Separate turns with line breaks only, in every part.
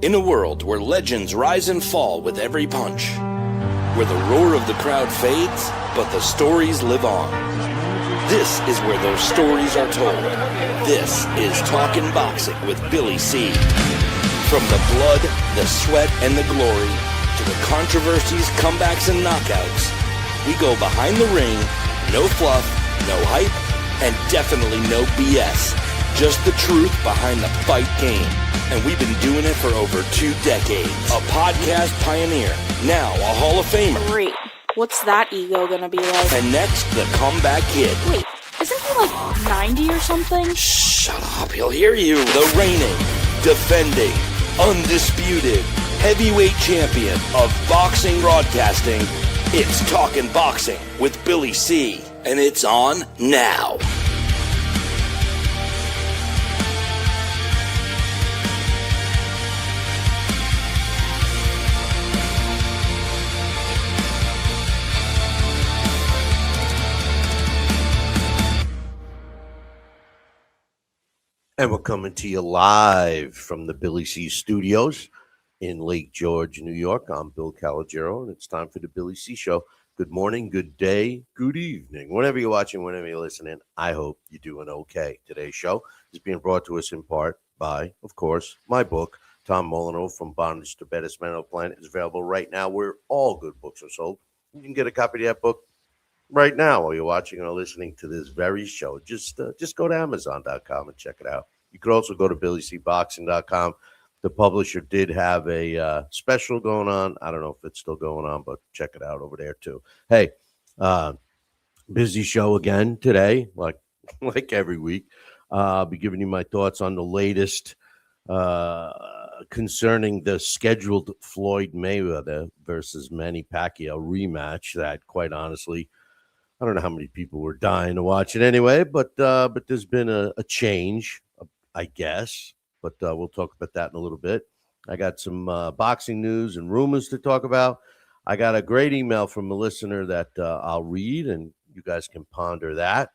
In a world where legends rise and fall with every punch, where the roar of the crowd fades, but the stories live on. This is where those stories are told. This is Talkin' Boxing with Billy C. From the blood, the sweat, and the glory, to the controversies, comebacks, and knockouts, we go behind the ring, no fluff, no hype, and definitely no BS. Just the truth behind the fight game. And we've been doing it for over 2 decades. A podcast pioneer, now a Hall of Famer.
Great. What's that ego gonna be like?
And next, the comeback kid.
Wait, isn't he like 90 or something?
Shut up, he'll hear you. The reigning, defending, undisputed, heavyweight champion of boxing broadcasting. It's Talkin' Boxing with Billy C. And it's on now.
And we're coming to you live from the Billy C Studios in Lake George, New York. I'm Bill Calogero, and it's time for the Billy C Show. Good morning, good day, good evening. Whenever you're watching, whenever you're listening, I hope you're doing okay. Today's show is being brought to us in part by, of course, my book, Tom Molyneux, From Bondage to Baddest Man on the Planet, is available right now where all good books are sold. You can get a copy of that book right now while you're watching or listening to this very show. Just go to Amazon.com and check it out. You could also go to BillyCBoxing.com. The publisher did have a special going on. I don't know if it's still going on, but check it out over there too. Hey, busy show again today, like every week. I'll be giving you my thoughts on the latest concerning the scheduled Floyd Mayweather versus Manny Pacquiao rematch that, quite honestly, I don't know how many people were dying to watch it anyway, but there's been a change, I guess. But we'll talk about that in a little bit. I got some boxing news and rumors to talk about. I got a great email from a listener that I'll read, and you guys can ponder that.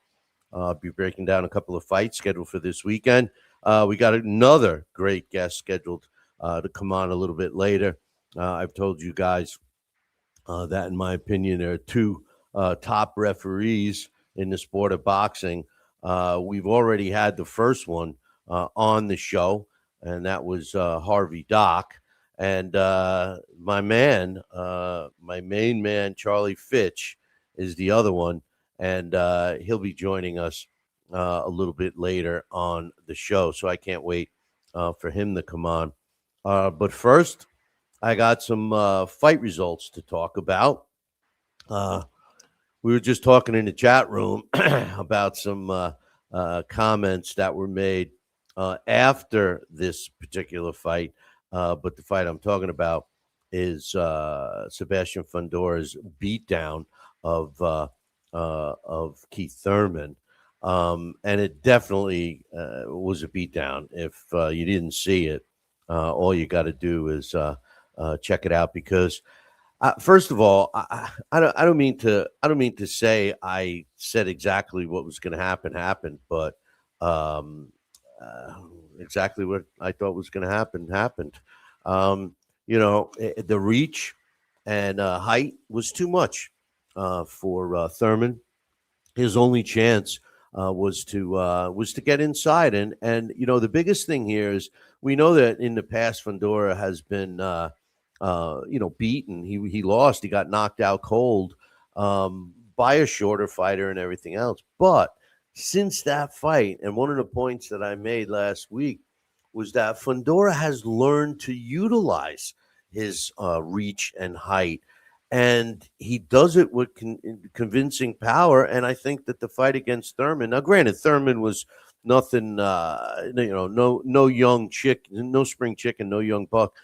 I'll be breaking down a couple of fights scheduled for this weekend. We got another great guest scheduled to come on a little bit later. I've told you guys that, in my opinion, there are 2 top referees in the sport of boxing. We've already had the first one on the show, and that was Harvey Dock. And my main man, Charlie Fitch, is the other one, and he'll be joining us a little bit later on the show. So I can't wait for him to come on. But first, I got some fight results to talk about. We were just talking in the chat room about some comments that were made after this particular fight. But the fight I'm talking about is Sebastian Fundora's beatdown of Keith Thurman. And it definitely was a beatdown. If you didn't see it, all you got to do is check it out, because first of all, I don't mean to say I said exactly what was going to happen, but exactly what I thought was going to happen happened. The reach and height was too much for Thurman. His only chance was to get inside, and the biggest thing here is we know that in the past Fundora has been beaten. He lost. He got knocked out cold by a shorter fighter and everything else. But since that fight, and one of the points that I made last week was that Fundora has learned to utilize his reach and height, and he does it with convincing power. And I think that the fight against Thurman, now granted, Thurman was nothing, no young chick, no spring chicken, no young buck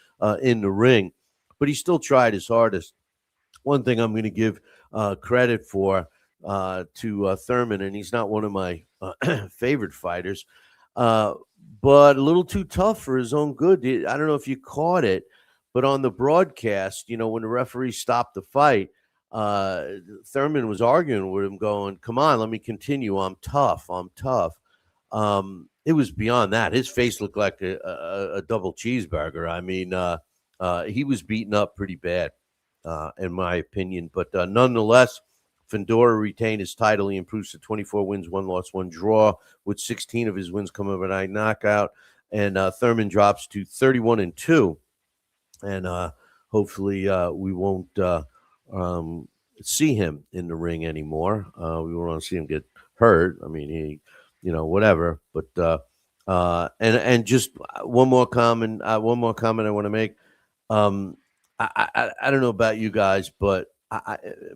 in the ring, but he still tried his hardest. One thing I'm going to give credit for to Thurman, and he's not one of my favorite fighters, but a little too tough for his own good. I don't know if you caught it, but on the broadcast, when the referee stopped the fight, Thurman was arguing with him, going, "Come on, let me continue. I'm tough. I'm tough." it was beyond that. His face looked like a double cheeseburger. I mean, he was beaten up pretty bad, in my opinion. But nonetheless, Fedora retained his title. He improves to 24 wins, 1 loss, 1 draw, with 16 of his wins coming by knockout. And Thurman drops to 31-2. And hopefully we won't see him in the ring anymore. We won't see him get hurt. I mean, he, whatever. But and just one more comment. I want to make. I don't know about you guys, but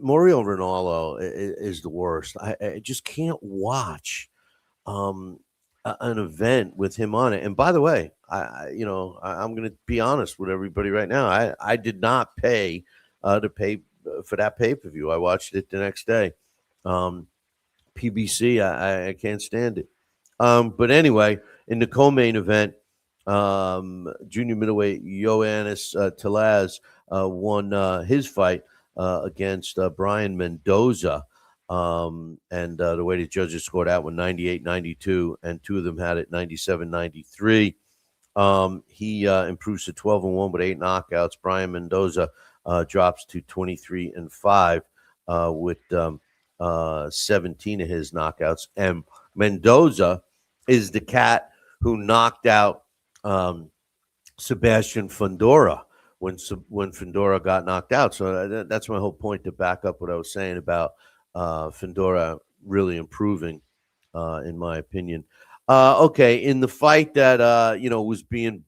Mario Ronaldo is the worst. I just can't watch an event with him on it. And by the way, I'm going to be honest with everybody right now. I did not pay to pay for that pay-per-view. I watched it the next day. PBC, I can't stand it. But anyway, in the co-main event, junior middleweight Ioannis Telaz won his fight against Brian Mendoza. And the way the judges scored out were 98-92, and 2 of them had it 97-93. He improves to 12-1 with 8 knockouts. Brian Mendoza drops to 23-5 with 17 of his knockouts. And Mendoza is the cat who knocked out Sebastian Fundora when Fundora got knocked out. So that's my whole point, to back up what I was saying about Fundora really improving, in my opinion. Okay, in the fight that was being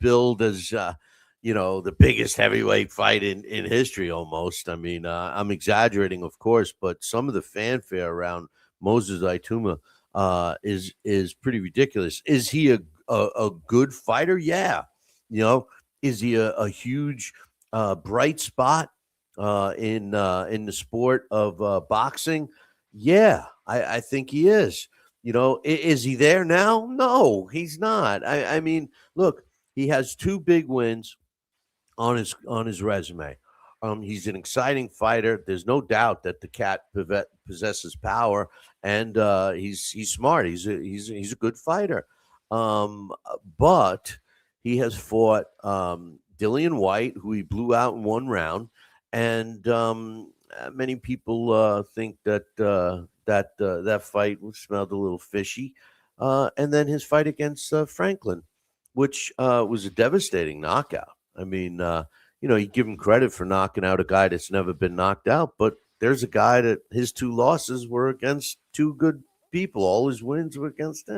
billed as the biggest heavyweight fight in history, almost. I mean, I'm exaggerating, of course, but some of the fanfare around Moses Aituma is pretty ridiculous. Is he a good fighter? Yeah. Is he a huge bright spot in the sport of boxing? Yeah, I think he is. Is he there now? No, he's not. I mean, look, he has 2 big wins on his resume. He's an exciting fighter. There's no doubt that the cat possesses power, and he's smart. He's a good fighter. But he has fought Dillian White, who he blew out in 1 round, and many people think that that fight smelled a little fishy. And then his fight against Franklin, which was a devastating knockout. I mean, you give him credit for knocking out a guy that's never been knocked out, but there's a guy that his 2 losses were against 2 good people. All his wins were against.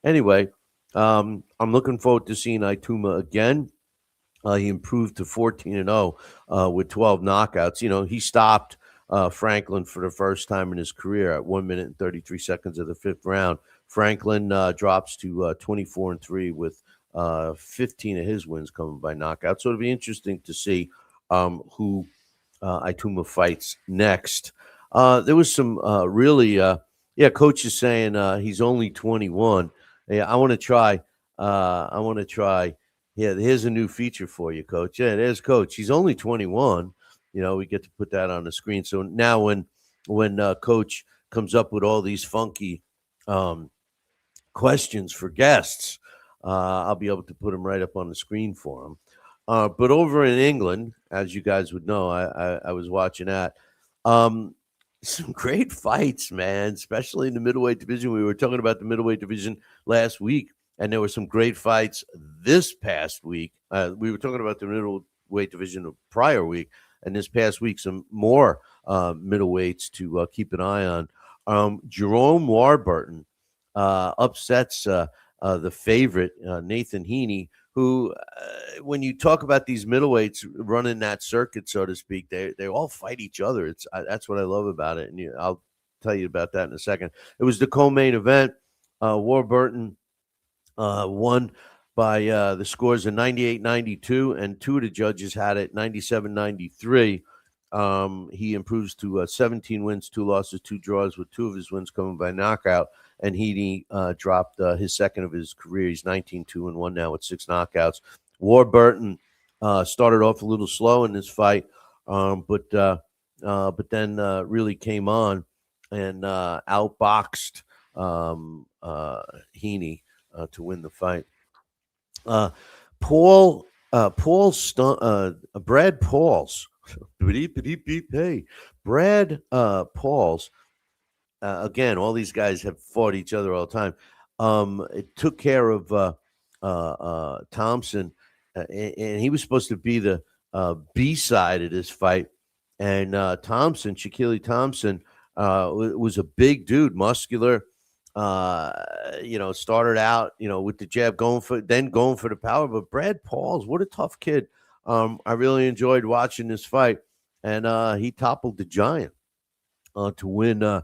Anyway, I'm looking forward to seeing Aituma again. He improved to 14-0 with 12 knockouts. He stopped Franklin for the first time in his career at 1 minute and 33 seconds of the 5th round. Franklin drops to 24-3 with 15 of his wins coming by knockout. So it'll be interesting to see who Aituma fights next. There was some coach is saying he's only 21. Yeah, I want to try. Yeah, here's a new feature for you, Coach. Yeah, there's Coach. He's only 21. We get to put that on the screen. So now when Coach comes up with all these funky questions for guests, I'll be able to put them right up on the screen for them. But over in England, as you guys would know, I was watching that. Some great fights, man, especially in the middleweight division. We were talking about the middleweight division last week, and there were some great fights this past week. We were talking about the middleweight division the prior week, and this past week, some more middleweights to keep an eye on. Jerome Warburton upsets the favorite, Nathan Heaney, who, when you talk about these middleweights running that circuit, so to speak, they all fight each other. That's what I love about it, and I'll tell you about that in a second. It was the co-main event. Warburton won by the scores of 98-92, and 2 of the judges had it 97-93. He improves to 17 wins, 2 losses, 2 draws, with 2 of his wins coming by knockout. And Heaney dropped his second of his career. He's 19-2-1 now with 6 knockouts. Warburton started off a little slow in this fight, but then really came on and outboxed Heaney to win the fight. Uh, Paul Brad Pauls. Hey, Brad Pauls. Again, all these guys have fought each other all the time. It took care of Thompson, and he was supposed to be the B side of this fight. And Shaquille Thompson, was a big dude, muscular. Started out, with the jab, going for the power. But Brad Pauls, what a tough kid. I really enjoyed watching this fight, and he toppled the giant to win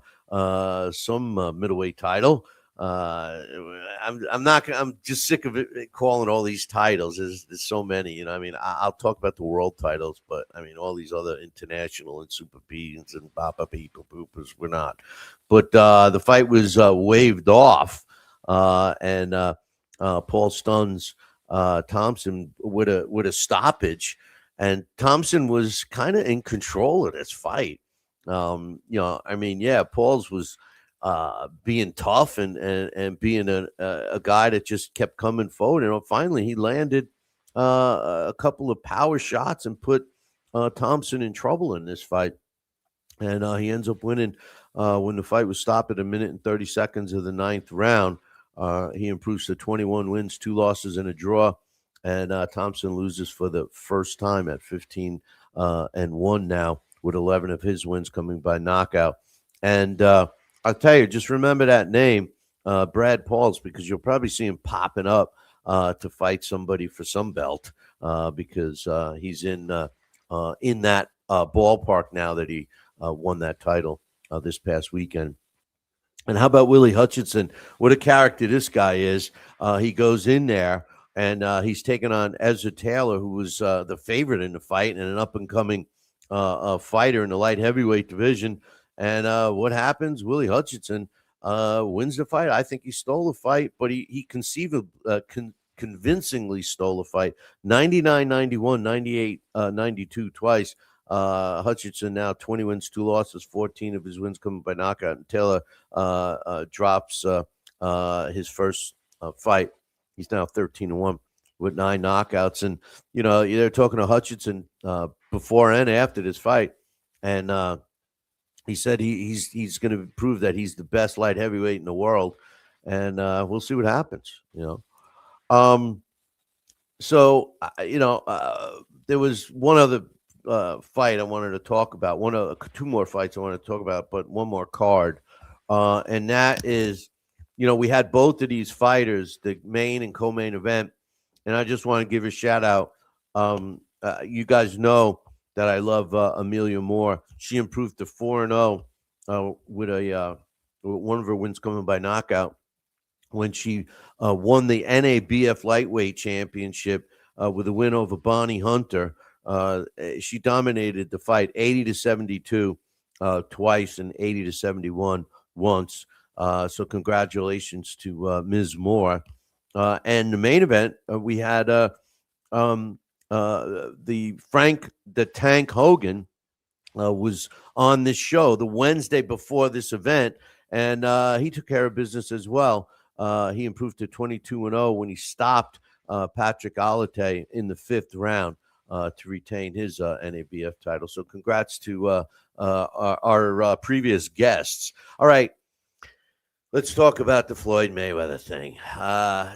some middleweight title. I'm not. I'm just sick of it calling all these titles. There's so many. I'll talk about the world titles, but all these other international and super beans and papa people poopers. We're not. But the fight was waved off, and Paul stuns Thompson with a stoppage, and Thompson was kind of in control of this fight. Pauls was being tough and being a guy that just kept coming forward. And finally, he landed a couple of power shots and put Thompson in trouble in this fight. And he ends up winning when the fight was stopped at 1:30 of the ninth round. He improves to 21 wins, 2 losses, and a draw. And Thompson loses for the first time at 15-1 now, with 11 of his wins coming by knockout. And I'll tell you, just remember that name, Brad Pauls, because you'll probably see him popping up to fight somebody for some belt because he's in that ballpark now that he won that title this past weekend. And how about Willie Hutchinson? What a character this guy is. He goes in there and he's taking on Ezra Taylor, who was the favorite in the fight and an up-and-coming fighter in the light heavyweight division. And what happens? Willie Hutchinson wins the fight. I think he stole the fight, but he convincingly stole the fight. 99-91, 98-92 twice. Hutchinson now 20 wins, 2 losses, 14 of his wins coming by knockout. And Taylor drops his first fight. He's now 13-1 with 9 knockouts. And, they're talking to Hutchinson before and after this fight. And he said he's going to prove that he's the best light heavyweight in the world. And we'll see what happens, So, there was one other fight I wanted to talk about. Two more fights I wanted to talk about, but one more card. And that is, we had both of these fighters, the main and co-main event. And I just want to give a shout out. You guys know that I love Amelia Moore. She improved to 4-0 with one of her wins coming by knockout when she won the NABF lightweight championship with a win over Bonnie Hunter. She dominated the fight 80-72 twice and 80-71 once. So congratulations to Ms. Moore. And the main event, we had the Frank the Tank Hogan was on this show the Wednesday before this event, and he took care of business as well. He improved to 22-0 when he stopped Patrick Alate in the 5th round to retain his NABF title. So congrats to our previous guests. All right. Let's talk about the Floyd Mayweather thing.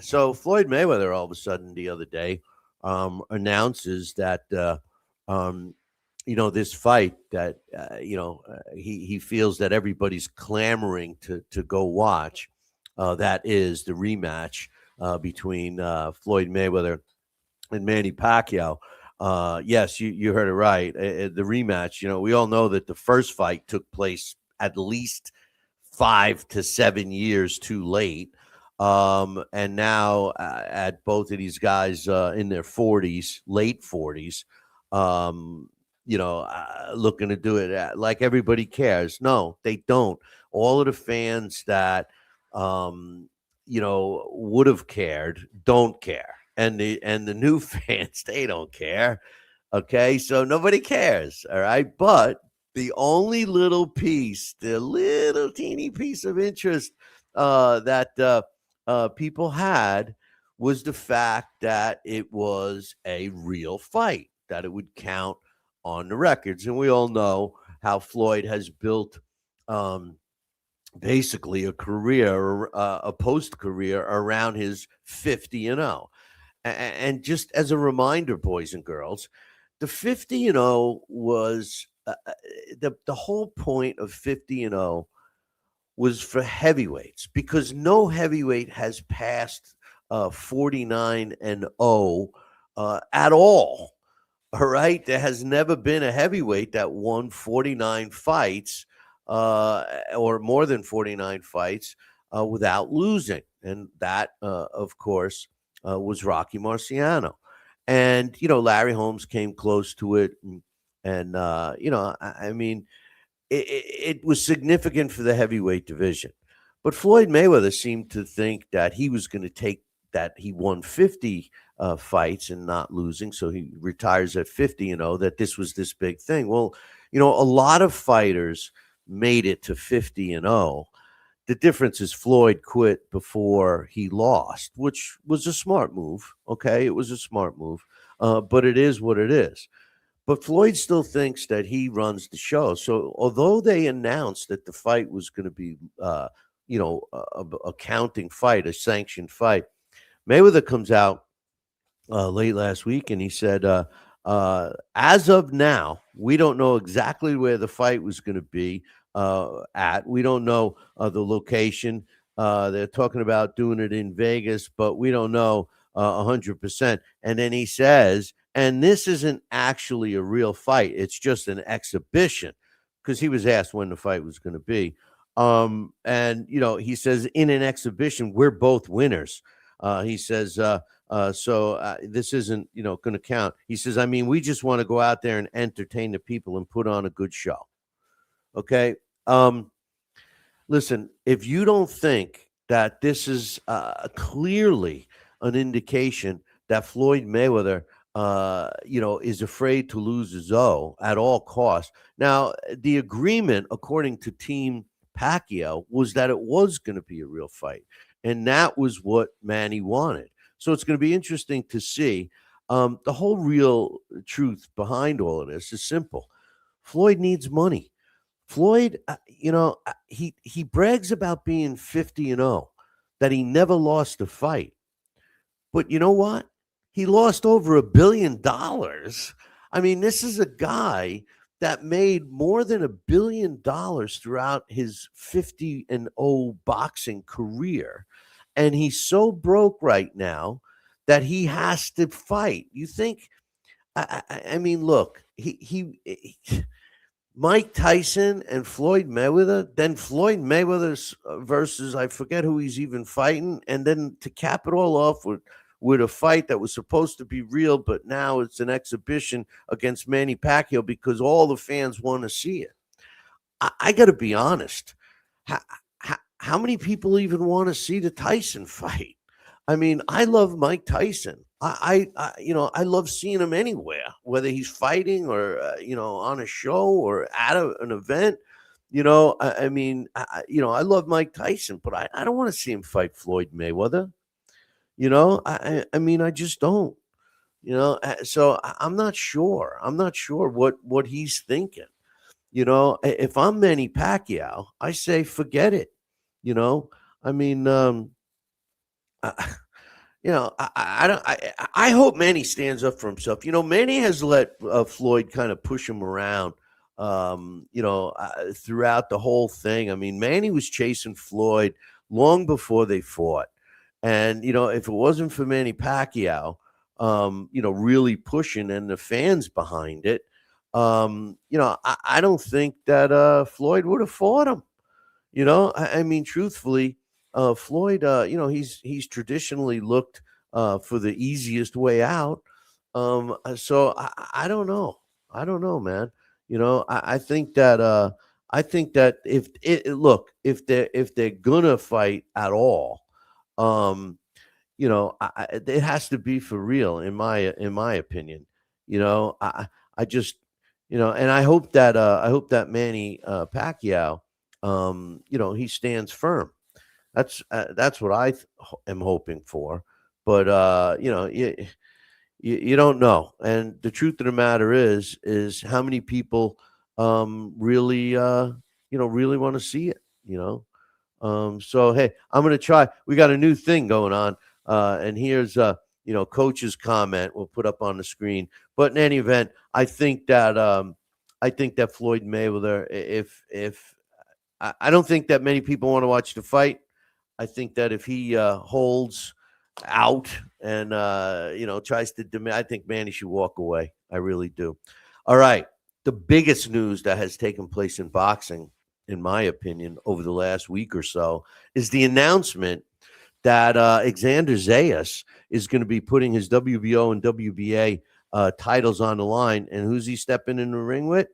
So Floyd Mayweather all of a sudden the other day announces that, this fight that, he feels that everybody's clamoring to go watch. That is the rematch between Floyd Mayweather and Manny Pacquiao. Yes, you heard it right. The rematch, we all know that the first fight took place at least 5 to 7 years too late. And now at both of these guys in their 40s, late 40s, looking to do it like everybody cares. No, they don't. All of the fans that, would have cared don't care. And the new fans, they don't care. Okay, so nobody cares. All right. But the only little piece, the little teeny piece of interest that people had was the fact that it was a real fight, that it would count on the records. And we all know how Floyd has built um, basically a career, a post career around his 50 and 0. And just as a reminder, boys and girls, the 50 and 0 was the whole point of 50 and 0 was for heavyweights because no heavyweight has passed 49 and 0 at all. All right. There has never been a heavyweight that won 49 fights or more than 49 fights without losing. And that, of course, was Rocky Marciano. And, Larry Holmes came close to it. I mean, it was significant for the heavyweight division. But Floyd Mayweather seemed to think that he was going to take that he won 50 fights and not losing. So he retires at 50, that this was this big thing. Well, a lot of fighters made it to 50 and 0. The difference is Floyd quit before he lost, which was a smart move. Okay. It was a smart move. But it is what it is. But Floyd still thinks that he runs the show. So although they announced that the fight was going to be, a counting fight, a sanctioned fight, Mayweather comes out late last week and he said, as of now, we don't know exactly where the fight was going to be at. We don't know the location. They're talking about doing it in Vegas, but we don't know 100%. And then he says, and this isn't actually a real fight. It's just an exhibition because he was asked when the fight was going to be. And, he says in an exhibition, we're both winners. He says, so this isn't, going to count. He says, I mean, we just want to go out there and entertain the people and put on a good show. Okay. Listen, if you don't think that this is clearly an indication that Floyd Mayweather, is afraid to lose his O at all costs. Now, the agreement, according to Team Pacquiao, was that it was going to be a real fight. And that was what Manny wanted. So it's going to be interesting to see. The whole real truth behind all of this is simple. Floyd needs money. Floyd, he brags about being 50 and 0, that he never lost a fight. But you know what? He lost over $1 billion. I mean, this is a guy that made more than $1 billion throughout his 50 and 0 boxing career. And he's so broke right now that he has to fight. You think, I mean, look, he Mike Tyson and Floyd Mayweather, then Floyd Mayweather versus, I forget who he's even fighting. And then to cap it all off with a fight that was supposed to be real, but now it's an exhibition against Manny Pacquiao because all the fans want to see it. I got to be honest. How many people even want to see the Tyson fight? I mean, I love Mike Tyson. I love seeing him anywhere, whether he's fighting or, on a show or at an event. I love Mike Tyson, but I don't want to see him fight Floyd Mayweather. I mean, I just don't. So I'm not sure. I'm not sure what he's thinking. If I'm Manny Pacquiao, I say forget it. I mean, I don't. I hope Manny stands up for himself. Manny has let Floyd kind of push him around. Throughout the whole thing. I mean, Manny was chasing Floyd long before they fought. And, if it wasn't for Manny Pacquiao, really pushing and the fans behind it, I don't think that Floyd would have fought him. I mean, truthfully, Floyd, he's traditionally looked for the easiest way out. So I don't know. I don't know, man. I think that if they're gonna fight at all, it has to be for real in my opinion. I just and I hope that Manny Pacquiao, he stands firm. That's what am hoping for. But you don't know. And the truth of the matter is how many people really really want to see it. So hey, I'm gonna try. We got a new thing going on, and here's coach's comment. We'll put up on the screen. But in any event, I think that Floyd Mayweather, if I don't think that many people want to watch the fight. I think that if he holds out and tries to demand, I think Manny should walk away. I really do. All right, the biggest news that has taken place in boxing, in my opinion, over the last week or so, is the announcement that Xander Zayas is going to be putting his WBO and WBA titles on the line. And who's he stepping in the ring with?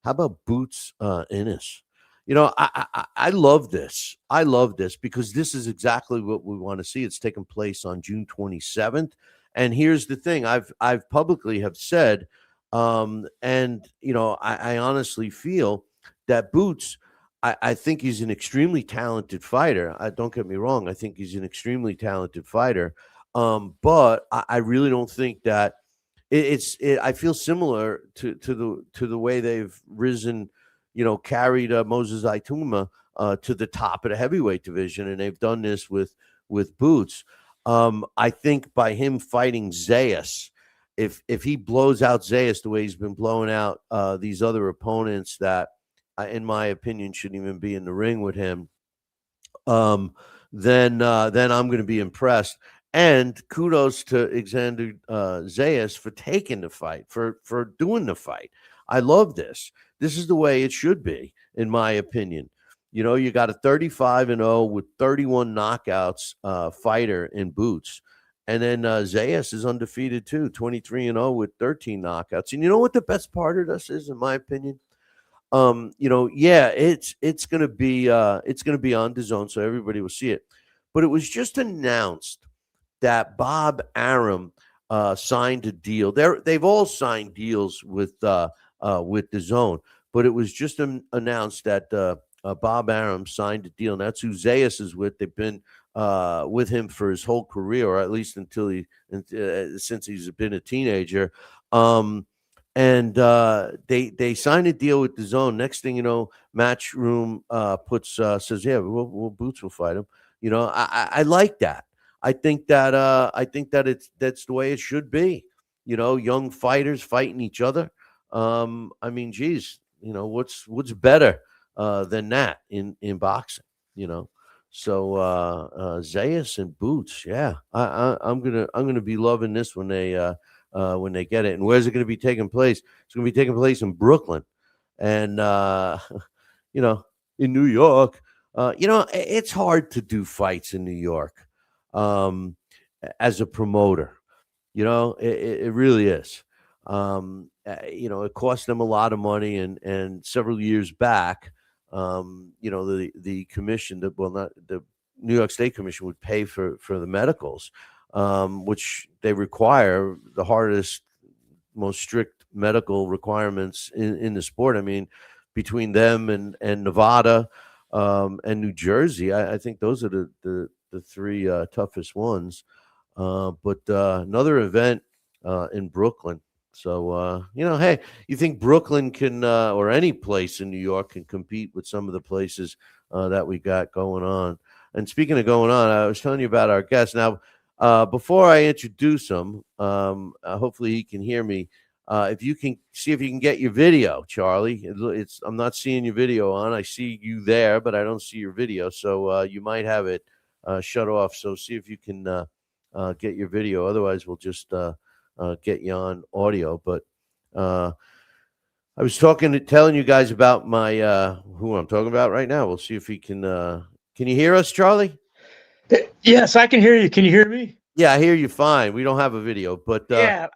How about Boots Ennis? I love this. I love this because this is exactly what we want to see. It's taking place on June 27th. And here's the thing: I've publicly have said, and I honestly feel that Boots. I think he's an extremely talented fighter. Don't get me wrong. I think he's an extremely talented fighter. But I really don't think that I feel similar to the way they've risen, carried Moses Ituma to the top of the heavyweight division, and they've done this with Boots. I think by him fighting Zayas, if he blows out Zayas the way he's been blowing out these other opponents that, in my opinion, shouldn't even be in the ring with him, then I'm going to be impressed. And kudos to Xander Zayas for taking the fight, for doing the fight. I love this. This is the way it should be, in my opinion. You got a 35-0 with 31 knockouts fighter in Boots. And then Zayas is undefeated too, 23-0 with 13 knockouts. And you know what the best part of this is, in my opinion? It's gonna be on DAZN, so everybody will see it. But it was just announced that Bob Arum signed a deal. They've all signed deals with DAZN, but it was just announced that Bob Arum signed a deal, and that's who Zayas is with. They've been with him for his whole career, or at least since he's been a teenager. And they signed a deal with DAZN. Next thing you know, Matchroom says, yeah, we'll Boots will fight him. I like that. I think that that's the way it should be. Young fighters fighting each other. I mean, geez, what's better than that in boxing? So Zayas and Boots, yeah, I'm gonna be loving this when they get it. And where's it going to be taking place? It's going to be taking place in Brooklyn, and in New York. It's hard to do fights in New York as a promoter. It really is. It cost them a lot of money, and several years back, the commission, not the New York State Commission, would pay for the medicals, which they require the hardest, most strict medical requirements in the sport. I mean, between them and Nevada and New Jersey, I think those are the three toughest ones. But another event in Brooklyn. So, hey, you think Brooklyn can, or any place in New York can compete with some of the places that we got going on. And speaking of going on, I was telling you about our guest. Now, before I introduce him, hopefully he can hear me. If you can see if you can get your video, Charlie. I'm not seeing your video on. I see you there, but I don't see your video. So you might have it shut off. So see if you can get your video. Otherwise, we'll just get you on audio. But I was telling you guys about my who I'm talking about right now. We'll see if he can. Can you hear us, Charlie?
Yes, I can hear you. Can you hear me?
Yeah, I hear you fine. We don't have a video, but
yeah,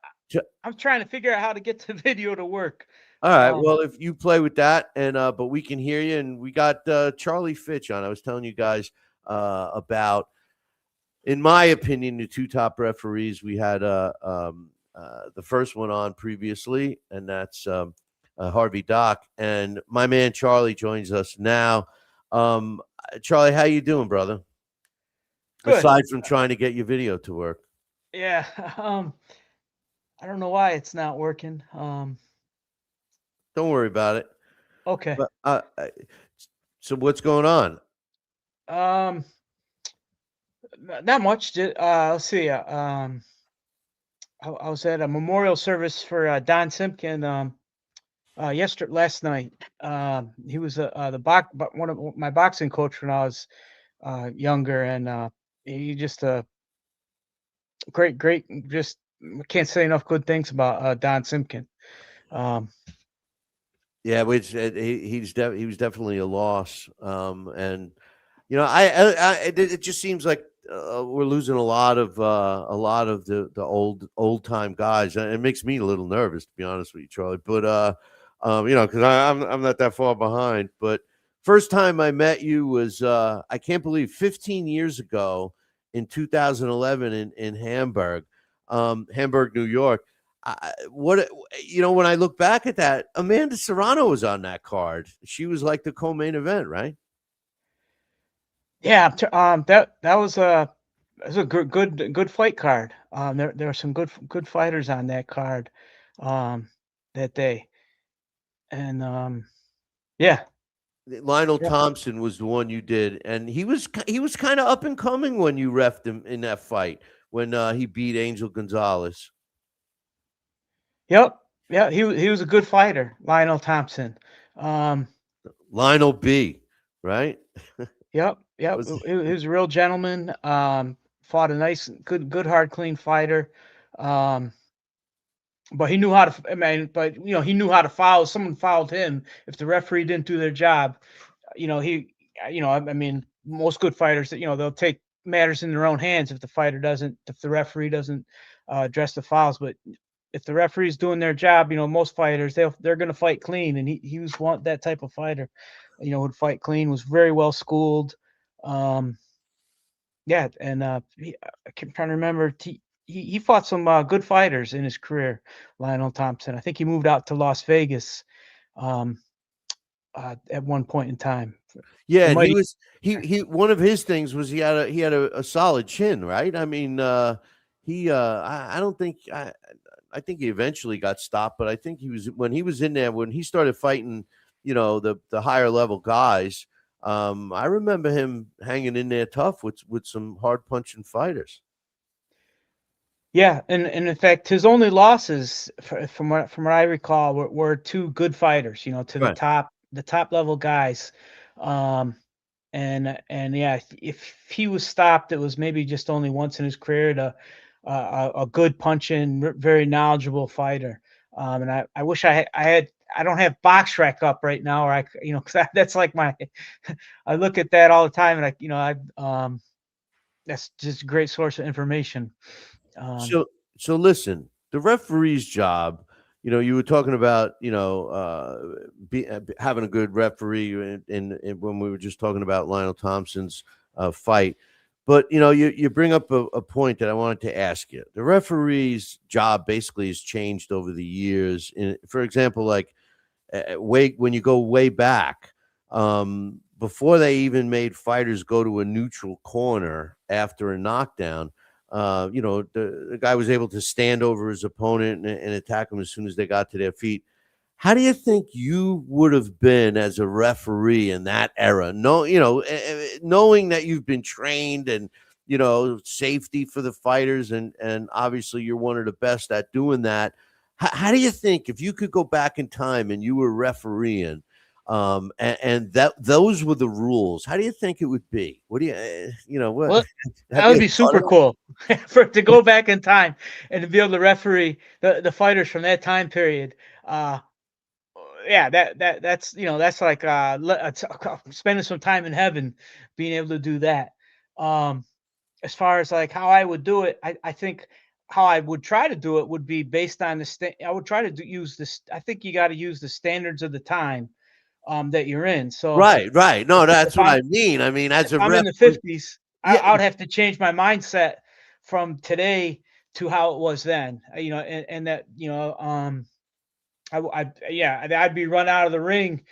I'm trying to figure out how to get the video to work.
All right. Well, if you play with that, and but we can hear you, and we got Charlie Fitch on. I was telling you guys about, in my opinion, the two top referees. We had the first one on previously, and that's Harvey Dock, and my man Charlie joins us now. Charlie, how you doing, brother?
Good.
Aside from trying to get your video to work.
Yeah. I don't know why it's not working.
Don't worry about it.
Okay.
But so what's going on?
Um, not much. Let's see. I was at a memorial service for Don Simpkin. Last night. He was one of my boxing coach when I was younger, and he just great. Just can't say enough good things about Don Simpkin. Um,
Yeah, which he was definitely a loss. And it just seems like we're losing a lot of the old time guys, and it makes me a little nervous, to be honest with you, Charlie. But because I'm not that far behind. But first time I met you was I can't believe 15 years ago in 2011 in Hamburg, New York. What when I look back at that, Amanda Serrano was on that card. She was like the co-main event, right?
Yeah, that was a good fight card. There were some good fighters on that card, um, that day, and yeah,
Lionel
yeah,
Thompson was the one you did, and he was kind of up and coming when you refed him in that fight when he beat Angel Gonzalez.
yep, yeah. He was a good fighter, Lionel Thompson. Um,
Lionel B, right?
yep.
Was
He was a real gentleman. Fought a nice, good, hard, clean fighter. Um, but he knew how to. I mean, but he knew how to foul. Someone fouled him. If the referee didn't do their job, he, I mean, most good fighters, they'll take matters in their own hands if the referee doesn't address the fouls. But if the referee's doing their job, most fighters they're going to fight clean, and he was that type of fighter. Would fight clean, was very well schooled. Um, yeah, and I keep trying to remember. He fought some good fighters in his career, Lionel Thompson. I think he moved out to Las Vegas um, at one point in time.
Yeah,
It
and
might.
he one of his things was he had a solid chin, right? I mean, I don't think I think he eventually got stopped, but I think he was when he was in there when he started fighting, the higher level guys. I remember him hanging in there tough with some hard punching fighters.
Yeah, and in fact, his only losses, from what I recall, were two good fighters. To
Right.
the top level guys, um, and yeah, if he was stopped, it was maybe just only once in his career to a good punching, very knowledgeable fighter. And I wish I had. I don't have Box Rec up right now, or because that's like my. I look at that all the time, and that's just a great source of information. Um,
So listen, the referee's job, you were talking about, having a good referee in when we were just talking about Lionel Thompson's fight. But you bring up a point that I wanted to ask you. The referee's job basically has changed over the years. For example, like when you go way back, before they even made fighters go to a neutral corner after a knockdown, the guy was able to stand over his opponent and attack him as soon as they got to their feet. How do you think you would have been as a referee in that era? No, knowing that you've been trained and safety for the fighters, and obviously you're one of the best at doing that. How do you think if you could go back in time and you were refereeing, and that those were the rules? How do you think it would be? What do you, what?
well,
Have
that would
you
be
thought
super
of
cool to go back in time and to be able to referee the fighters from that time period. Uh, yeah, that's like spending some time in heaven, being able to do that. Um, as far as like how I would do it, I think how I would try to do it would be based on I would try to use this. I think you got to use the standards of the time that you're in. So
Right, right. No,
if
that's what
I'm
I mean. I mean, as
if
a
I'm in the
referee,
50s,
yeah,
I would have to change my mindset from today to how it was then. And that, yeah, I'd be run out of the ring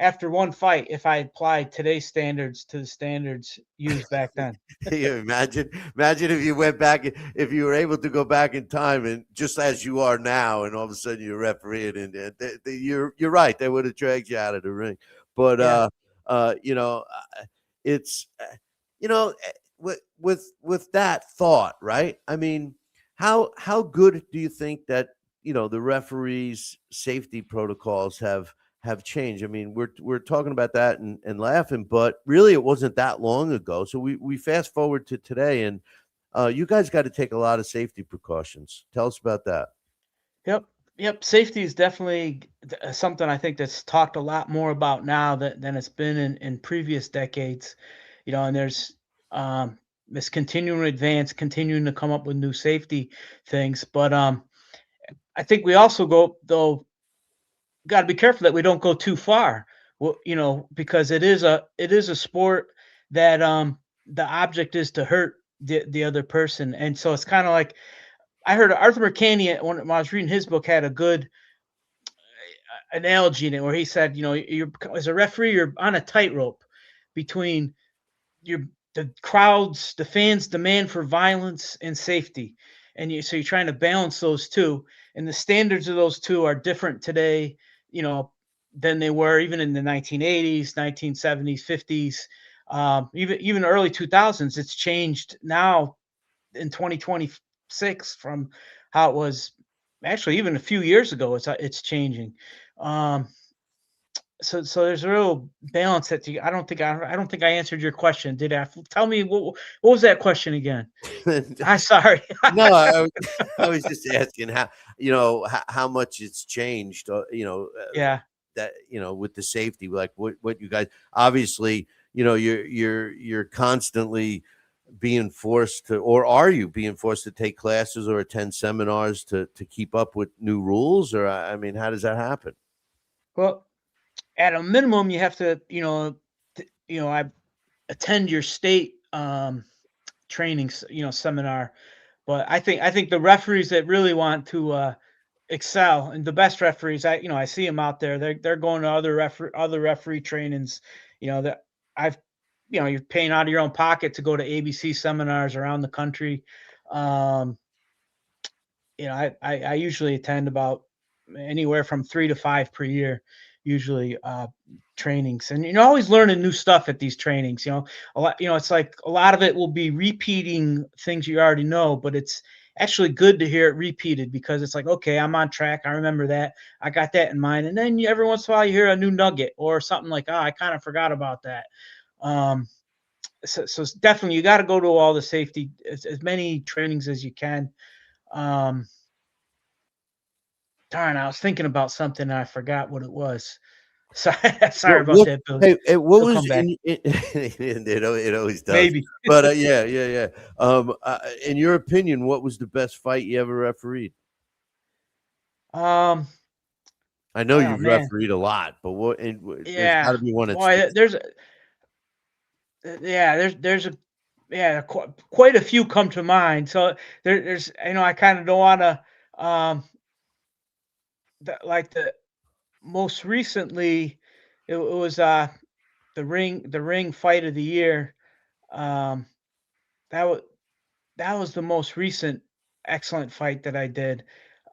after one fight if I applied today's standards to the standards used back then.
You imagine if you went back, if you were able to go back in time and just as you are now, and all of a sudden you're refereeing, and you're right, they would have dragged you out of the ring. But
Yeah.
you know, it's you know, with that thought, right? I mean, how good do you think that the referees' safety protocols have changed? I mean, we're talking about that and laughing, but really it wasn't that long ago. So we fast forward to today, and you guys got to take a lot of safety precautions. Tell us about that.
Yep. Yep. Safety is definitely something I think that's talked a lot more about now than it's been in previous decades. And there's this continuing advance, continuing to come up with new safety things. But I think we also got to be careful that we don't go too far. Well, because it is a sport that the object is to hurt the other person, and so it's kind of like I heard Arthur McCaney when I was reading his book had a good analogy in it where he said, you're as a referee, you're on a tightrope between your the crowds, the fans' demand for violence and safety, and so you're trying to balance those two, and the standards of those two are different today, than they were even in the 1980s, 1970s, 50s, even early 2000s. It's changed now in 2026 from how it was actually even a few years ago. It's changing. Um, so there's a real balance that I don't think I answered your question. Did I? Tell me what was that question again? I'm sorry.
No, I was just asking how much it's changed.
Yeah.
That with the safety, like what you guys obviously you're constantly being forced to, or are you being forced to take classes or attend seminars to keep up with new rules, or I mean, how does that happen?
Well, at a minimum, you have to, I attend your state trainings, seminar. But I think the referees that really want to excel and the best referees, I see them out there. They're going to other referee trainings. That I've you're paying out of your own pocket to go to ABC seminars around the country. Um, I usually attend about anywhere from 3 to 5 per year, usually trainings, and you're always learning new stuff at these trainings. A lot. It's like a lot of it will be repeating things you already know, but it's actually good to hear it repeated because it's like, okay, I'm on track. I remember that. I got that in mind, and then every once in a while you hear a new nugget or something like, oh, I kind of forgot about that. Um, so it's definitely you got to go to all the safety as many trainings as you can. Um, Darn, I was thinking about something and I forgot what it was. Sorry, sorry about
What
that, Billy.
hey, what
It'll
was
come back.
it always does.
Maybe.
But yeah. In your opinion, what was the best fight you ever refereed?
Um,
I know
oh
you've
man.
refereed a lot, but there's got
Yeah.
to be one that
Boy,
sticks.
there's a quite a few come to mind. So there's I kind of don't want to like the most recently it was the ring fight of the year. Um that was that was the most recent excellent fight that I did.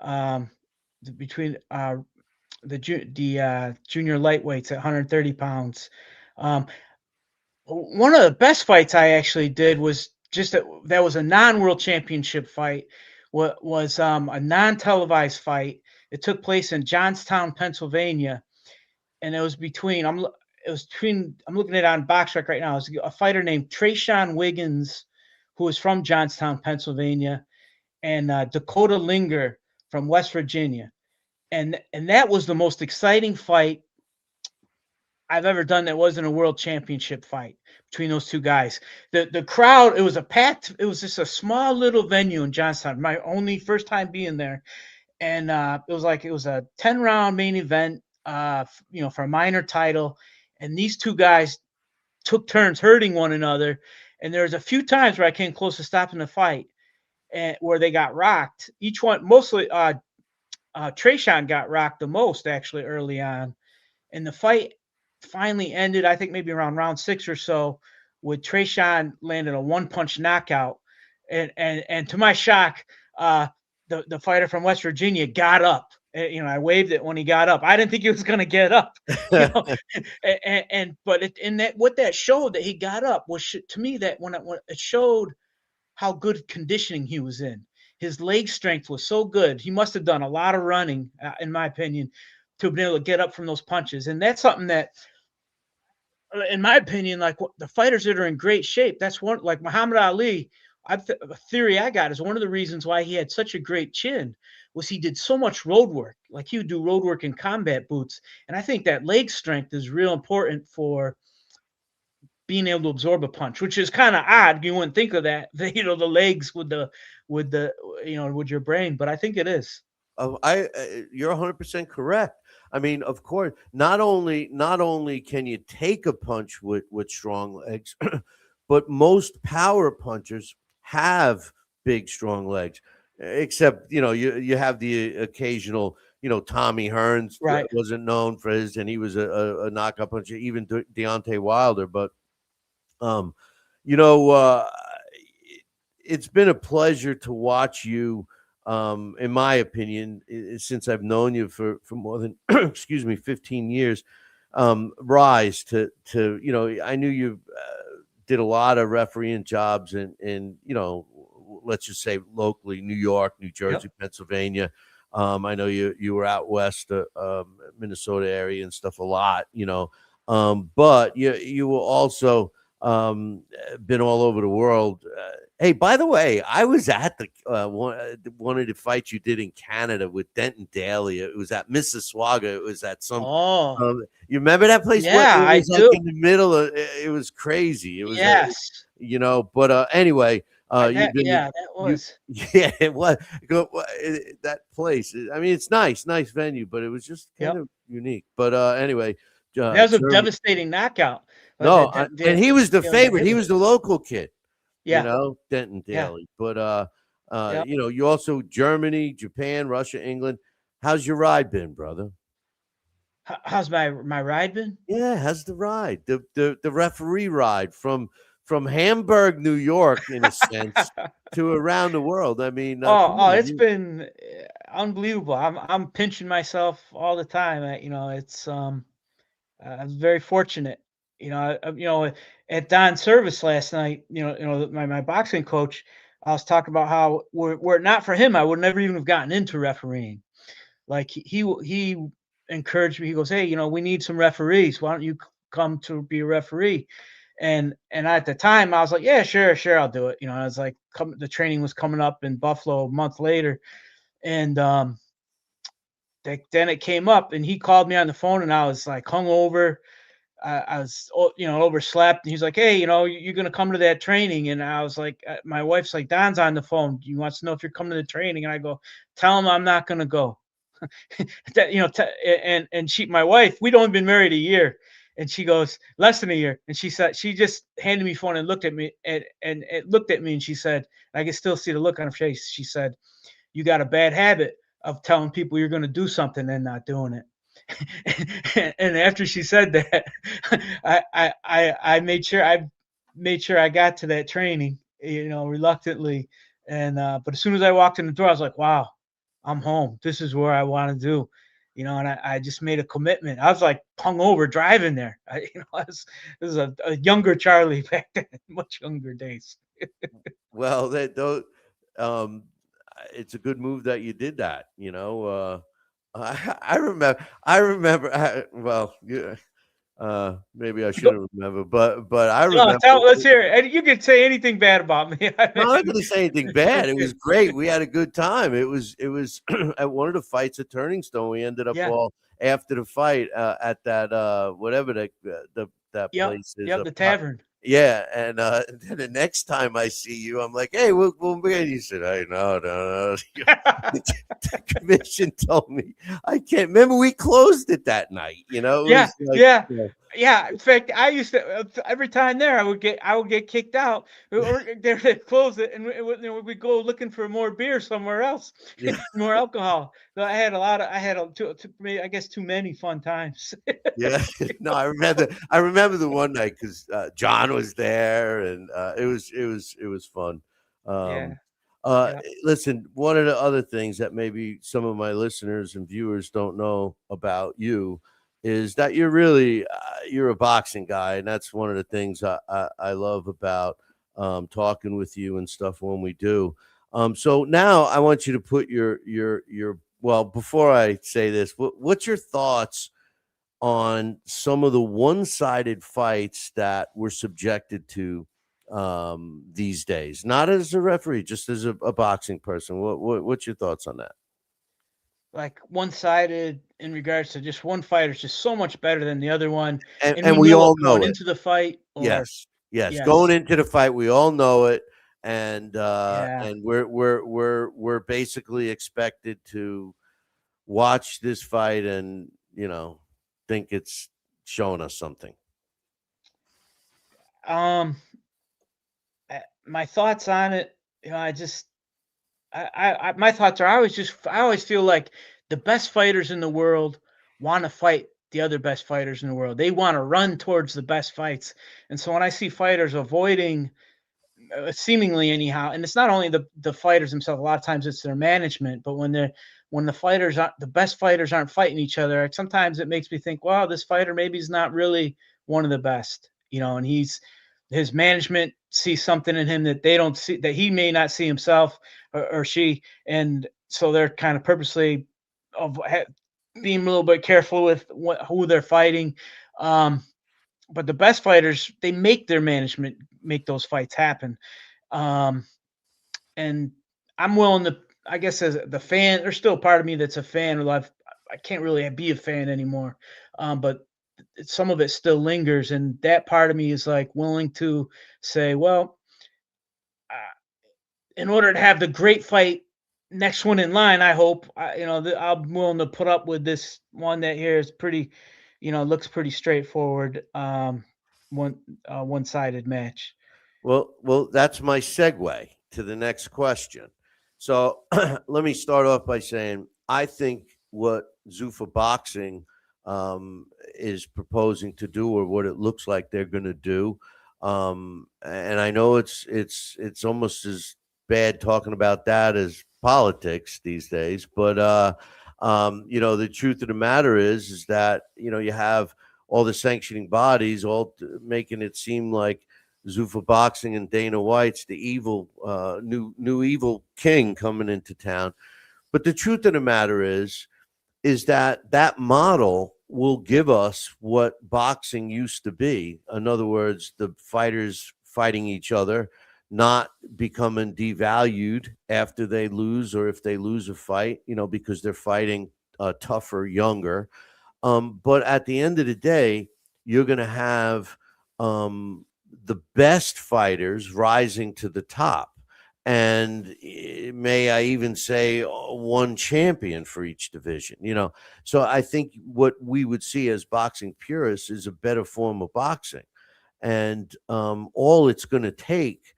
Um between the junior lightweights at 130 pounds. Um, One of the best fights I actually did was that was a non-world championship fight. What was a non-televised fight? It took place in Johnstown, Pennsylvania, and I'm looking at it on BoxRec right now. It was a fighter named Trayshawn Wiggins, who was from Johnstown, Pennsylvania, and Dakota Linger from West Virginia, and that was the most exciting fight I've ever done that wasn't a world championship fight between those two guys. The crowd, it was just a small little venue in Johnstown. My only first time being there. And it was a 10-round main event, for a minor title. And these two guys took turns hurting one another. And there was a few times where I came close to stopping the fight and where they got rocked. Each one, mostly Trayshawn got rocked the most actually early on. And the fight finally ended, I think maybe around round 6 or so, with Trayshawn landing a one-punch knockout. And to my shock, the fighter from West Virginia got up. I waved it when he got up. I didn't think he was going to get up, you know. But what that showed that he got up was to me that when it showed how good conditioning he was in. His leg strength was so good. He must have done a lot of running, in my opinion, to be able to get up from those punches. And that's something that, in my opinion, like the fighters that are in great shape, that's one, like Muhammad Ali. A theory I got is one of the reasons why he had such a great chin was he did so much road work. Like he would do road work in combat boots. And I think that leg strength is real important for being able to absorb a punch, which is kind of odd. You wouldn't think of that, the legs with with your brain, but I think it is.
You're 100% correct. I mean, of course, not only can you take a punch with strong legs, but most power punchers have big strong legs. Except, you have the occasional, Tommy Hearns
Right.
wasn't known for his, and he was a knockout puncher, even Deontay Wilder. But you know, it's been a pleasure to watch you. In my opinion, since I've known you for more than excuse me, 15 years, rise to I knew you did a lot of refereeing jobs in let's just say locally, New York, New Jersey,
Yep.
Pennsylvania. I know you were out west, Minnesota area and stuff a lot, but you were also been all over the world. Hey, by the way, I was at the one of the fights you did in Canada with Denton Daly. It was at Mississauga. It was at some.
Oh,
You remember that place?
yeah,
It was
I
like
do.
in the middle of. It was crazy. It was,
Yes.
But anyway, you've been
That
you.
was.
Yeah, it was that place. I mean, it's nice venue, but it was just kind
Yep.
of unique. But anyway,
That was a
Germany.
devastating knockout.
No, and he was the
Daly got
favorite.
hit
He
with
was
it.
the local kid,
Yeah.
Denton
Yeah.
Daly. But
Yep.
you also Germany, Japan, Russia, England. How's your ride been, brother?
How's my ride been?
Yeah, how's the ride? The referee ride from Hamburg, New York, in a sense, to around the world. I mean, come on,
It's been unbelievable. I'm pinching myself all the time. It's I was very fortunate. At Don's service last night, my boxing coach, I was talking about how were it not for him, I would never even have gotten into refereeing. Like he encouraged me. He goes, "Hey, we need some referees. Why don't you come to be a referee?" And at the time, I was like, "Yeah, sure, I'll do it." I was like, the training was coming up in Buffalo a month later, and then it came up, and he called me on the phone, and I was like hungover. I was, overslept. And he's like, "Hey, you're gonna come to that training." And I was like, my wife's like, "Don's on the phone. He wants to know if you're coming to the training." And I go, "Tell him I'm not gonna go." That my wife, we'd only been married a year, and she goes, less than a year, and she said, she just handed me phone and looked at me and it looked at me, and she said, I can still see the look on her face. She said, "You got a bad habit of telling people you're going to do something and not doing it." And after she said that, I made sure I got to that training, reluctantly. And but as soon as I walked in the door, I was like, "Wow, I'm home. This is where I want to do." And I just made a commitment. I was like hungover driving there. This is a younger Charlie back then, much younger days.
Well, um, it's a good move that you did that. I remember. Well, yeah. Maybe I shouldn't remember, but I
No,
remember.
let's hear it. And you can say anything bad about me.
No, I'm not going to say anything bad. It was great. We had a good time. It was at one of the fights at Turning Stone. We ended up
Yeah.
all after the fight at that whatever that
Yep.
place is.
Yep. The tavern.
Yeah, and then the next time I see you, I'm like, "Hey, we'll be." And you said, "Hey, no." The commission told me I can't. Remember, we closed it that night. It
Yeah.
was like,
Yeah. Yeah, in fact, I used to every time there I would get kicked out. Or they close it, and we go looking for more beer somewhere else,
Yeah.
more alcohol. So I had I guess too many fun times.
Yeah, no, I remember the one night because John was there, and it was fun.
Yeah,
Um,
yeah.
listen, one of the other things that maybe some of my listeners and viewers don't know about you is that you're a boxing guy, and that's one of the things I love about talking with you and stuff when we do. So now I want you to put your well. Before I say this, what's your thoughts on some of the one-sided fights that we're subjected to these days? Not as a referee, just as a boxing person. What's your thoughts on that?
Like one-sided in regards to just one fighter's just so much better than the other one, and
And
we
we
know it
all
going
know it.
into the fight. Or
Yes, yes. Going
yes,
into the fight, we all know it,
yeah.
and we're basically expected to watch this fight and think it's showing us something.
Um, my thoughts on it, I just my thoughts are I always feel like the best fighters in the world want to fight the other best fighters in the world. They want to run towards the best fights. And so when I see fighters avoiding, seemingly anyhow, and it's not only the fighters themselves, a lot of times it's their management, but when the fighters aren't the best fighters aren't fighting each other, sometimes it makes me think, wow, this fighter maybe is not really one of the best, and his management sees something in him that they don't see, that he may not see himself, or she, and so they're kind of purposely of being a little bit careful with who they're fighting. Um, but the best fighters, they make their management make those fights happen. Um, and I'm willing to, I guess, as the fan, there's still a part of me that's a fan. Although I can't really be a fan anymore. But some of it still lingers, and that part of me is like willing to say, well, uh, in order to have the great fight next one in line, I hope, I'm willing to put up with this one that here is pretty, looks pretty straightforward. One one-sided match.
Well, that's my segue to the next question. So let me start off by saying I think what Zuffa Boxing is proposing to do, or what it looks like they're going to do, and I know it's almost as bad talking about that as politics these days, but the truth of the matter is that you have all the sanctioning bodies all making it seem like Zuffa Boxing and Dana White's the evil new evil king coming into town. But the truth of the matter is that that model will give us what boxing used to be. In other words, the fighters fighting each other, not becoming devalued after they lose, or if they lose a fight, because they're fighting tougher, younger. But at the end of the day, you're going to have the best fighters rising to the top. And may I even say one champion for each division. So I think what we would see as boxing purists is a better form of boxing. And all it's going to take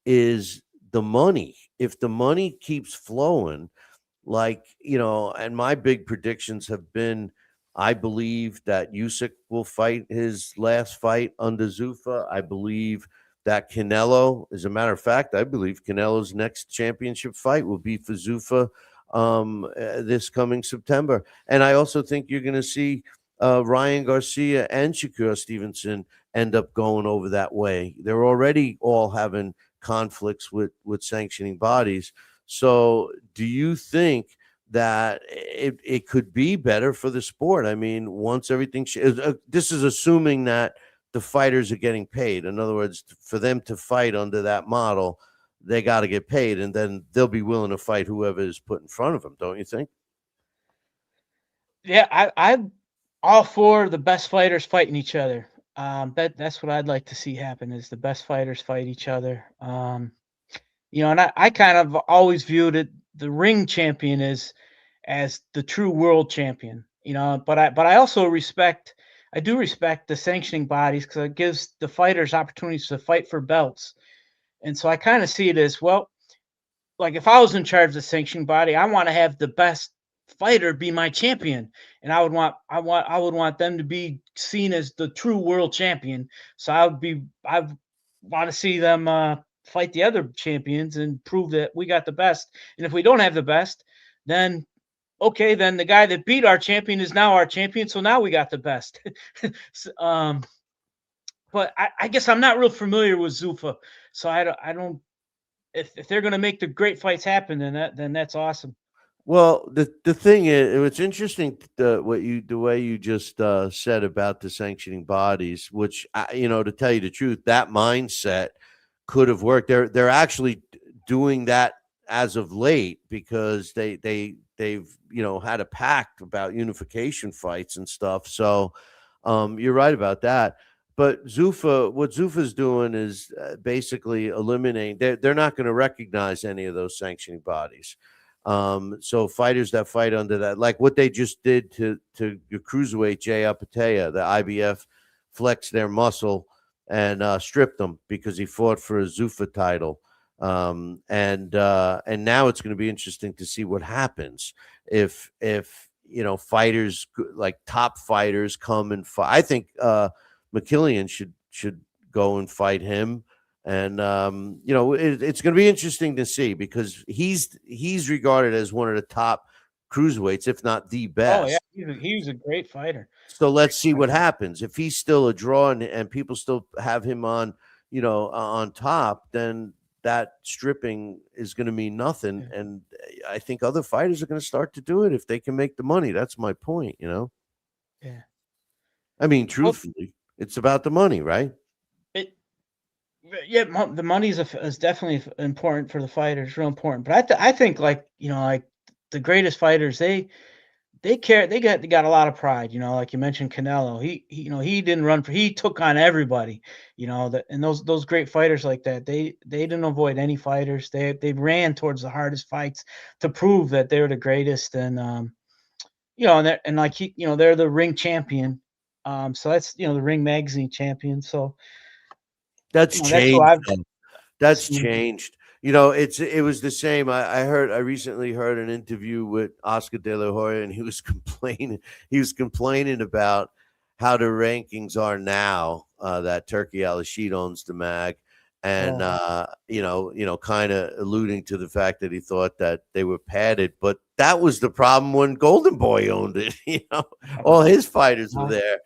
is the money. If the money keeps flowing, and my big predictions have been, I believe that Usyk will fight his last fight under Zuffa. I believe that Canelo, as a matter of fact, I believe Canelo's next championship fight will be for Zuffa this coming September. And I also think you're going to see Ryan Garcia and Shakur Stevenson end up going over that way. They're already all having conflicts with sanctioning bodies. So, do you think that it could be better for the sport? I mean, once everything, this is assuming that the fighters are getting paid. In other words, for them to fight under that model, they got to get paid, and then they'll be willing to fight whoever is put in front of them. Don't you think?
Yeah, I'm all for the best fighters fighting each other. That's what I'd like to see happen, is the best fighters fight each other. And I kind of always viewed it, the ring champion as the true world champion. But I also respect. I do respect the sanctioning bodies because it gives the fighters opportunities to fight for belts. And so I kind of see it as well, like if I was in charge of the sanctioning body, I want to have the best fighter be my champion, and I would want them to be seen as the true world champion. So I want to see them fight the other champions and prove that we got the best. And if we don't have the best, then okay, then the guy that beat our champion is now our champion. So now we got the best. But I guess I'm not real familiar with Zuffa, so I don't if they're going to make the great fights happen, then that's awesome.
Well, the thing is, it's interesting the way you just said about the sanctioning bodies, which to tell you the truth, that mindset could have worked. They're actually doing that as of late because they've had a pact about unification fights and stuff. So you're right about that. But what Zuffa's doing is basically eliminating. They're not going to recognize any of those sanctioning bodies. So fighters that fight under that, like what they just did to your cruiserweight Jay Apatea, the IBF flexed their muscle and stripped them because he fought for a Zuffa title. And now it's going to be interesting to see what happens if fighters like top fighters come and fight. I think McKillian should go and fight him. And it's going to be interesting to see because he's regarded as one of the top cruiserweights, if not the
Oh yeah,
best.
he was a great fighter.
So let's see
Great
what
fighter.
happens. If he's still a draw and people still have him on, on top, then that stripping is going to mean nothing.
Yeah.
And I think other fighters are going to start to do it if they can make the money. That's my point.
Yeah.
I mean,
Well,
truthfully, it's about the money, right?
it yeah, the money is definitely important for the fighters, real important. But I think like the greatest fighters, they got a lot of pride. Like you mentioned Canelo, he didn't run for he took on everybody. And those great fighters like that, they didn't avoid any fighters. They ran towards the hardest fights to prove that they were the greatest. And and like they're the ring champion. So that's the Ring Magazine champion. So
That's
that's what
changed.
I've
That's
seen.
changed. It was the same. I recently heard an interview with Oscar De La Hoya, and he was complaining. He was complaining about how the rankings are now that Turkey Al-Rashid owns the mag, and
Oh,
kind of alluding to the fact that he thought that they were padded. But that was the problem when Golden Boy owned it. All his fighters were
uh,
there.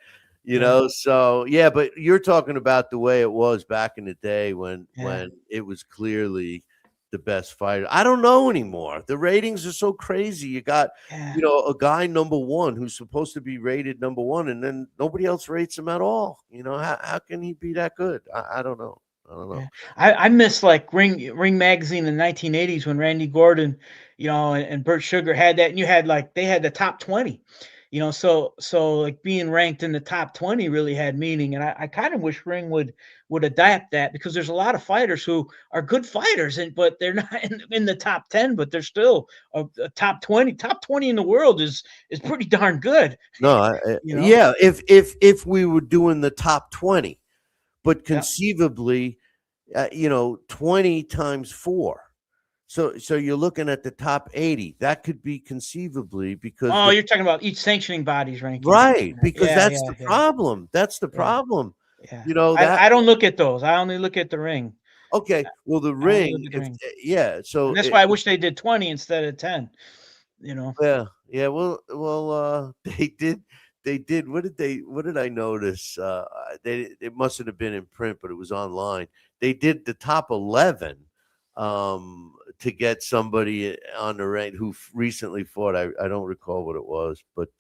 yeah,
So yeah, but you're talking about the way it was back in the day when
yeah,
it was clearly the best fighter. I don't know anymore. The ratings are so crazy. You got,
yeah,
a guy number one who's supposed to be rated number one, and then nobody else rates him at all. How can he be that good? I don't know. I don't know.
yeah. I miss like Ring Magazine in the 1980s when Randy Gordon, and Burt Sugar had that, and you had like they had the top 20. So like being ranked in the top 20 really had meaning, and I kind of wish Ring would adapt that because there's a lot of fighters who are good fighters, but they're not in the top 10, but they're still a top 20. Top 20 in the world is pretty darn good.
No,
you know.
yeah. If we were doing the top 20, but
Yeah.
conceivably, 20 times four. So you're looking at the top 80. That could be conceivably because
Oh, you're talking about each sanctioning body's ranking.
right, because
Yeah,
that's
yeah,
the
yeah,
problem. That's the
yeah,
problem.
yeah.
That
I don't look at those. I only look at the ring.
okay. Well, the
I only look
ring,
at the
if
ring.
yeah,
And
so
that's why I wish they did 20 instead of 10, you know?
yeah, yeah. Well, they did. What did I notice? It mustn't have been in print, but it was online. They did the top 11 to get somebody on the rank who recently fought. I don't recall what it was, but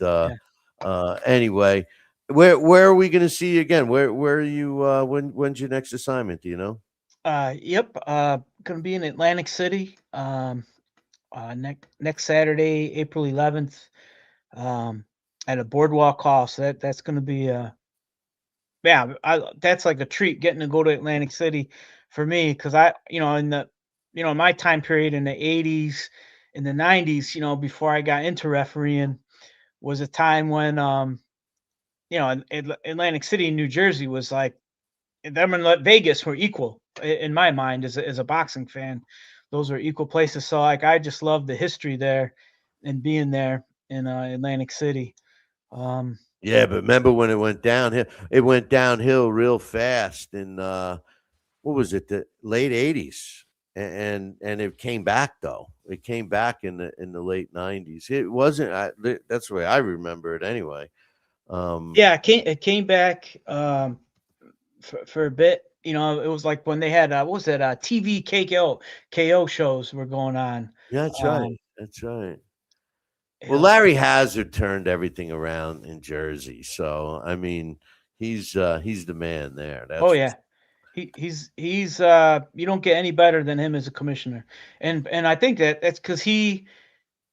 Yeah.
anyway, where are we going to see you again? Where are you? When's your next assignment? Do you know?
Yep. Gonna be in Atlantic City. Next Saturday, April 11th. Um, at a boardwalk hall. So that's gonna be yeah. That's like a treat getting to go to Atlantic City for me because in the my time period in the 80s, in the 90s, before I got into refereeing was a time when Atlantic City and New Jersey was like them and Vegas were equal in my mind as a boxing fan. Those were equal places. So like I just love the history there and being there in Atlantic City.
Yeah, but remember when it went downhill? It went downhill real fast in what was it, the late '80s, and it came back though. It came back in the late '90s. It wasn't. That's the way I remember it anyway.
Yeah, it came back for a bit. It was like when they had what was it? TV KO shows were going on.
Yeah, that's
Um,
right. That's right. Well,
yeah,
Larry Hazard turned everything around in Jersey, so I mean, he's the man there.
oh
That's for
yeah, he's you don't get any better than him as a commissioner, and I think that's because he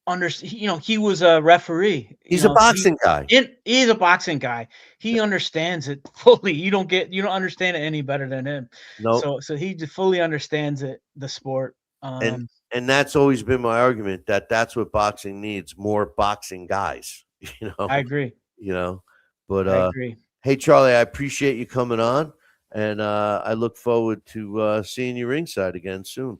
was a referee.
he's a boxing guy.
He's a boxing guy. He understands it fully. You don't understand it any better than him.
No,
So he fully understands the sport.
and
Um,
and that's always been my argument that that's what boxing needs, more boxing guys. You
I
know,
agree.
you know. But
I agree.
hey, Charlie, I appreciate you coming on, and I look forward to seeing you ringside again soon.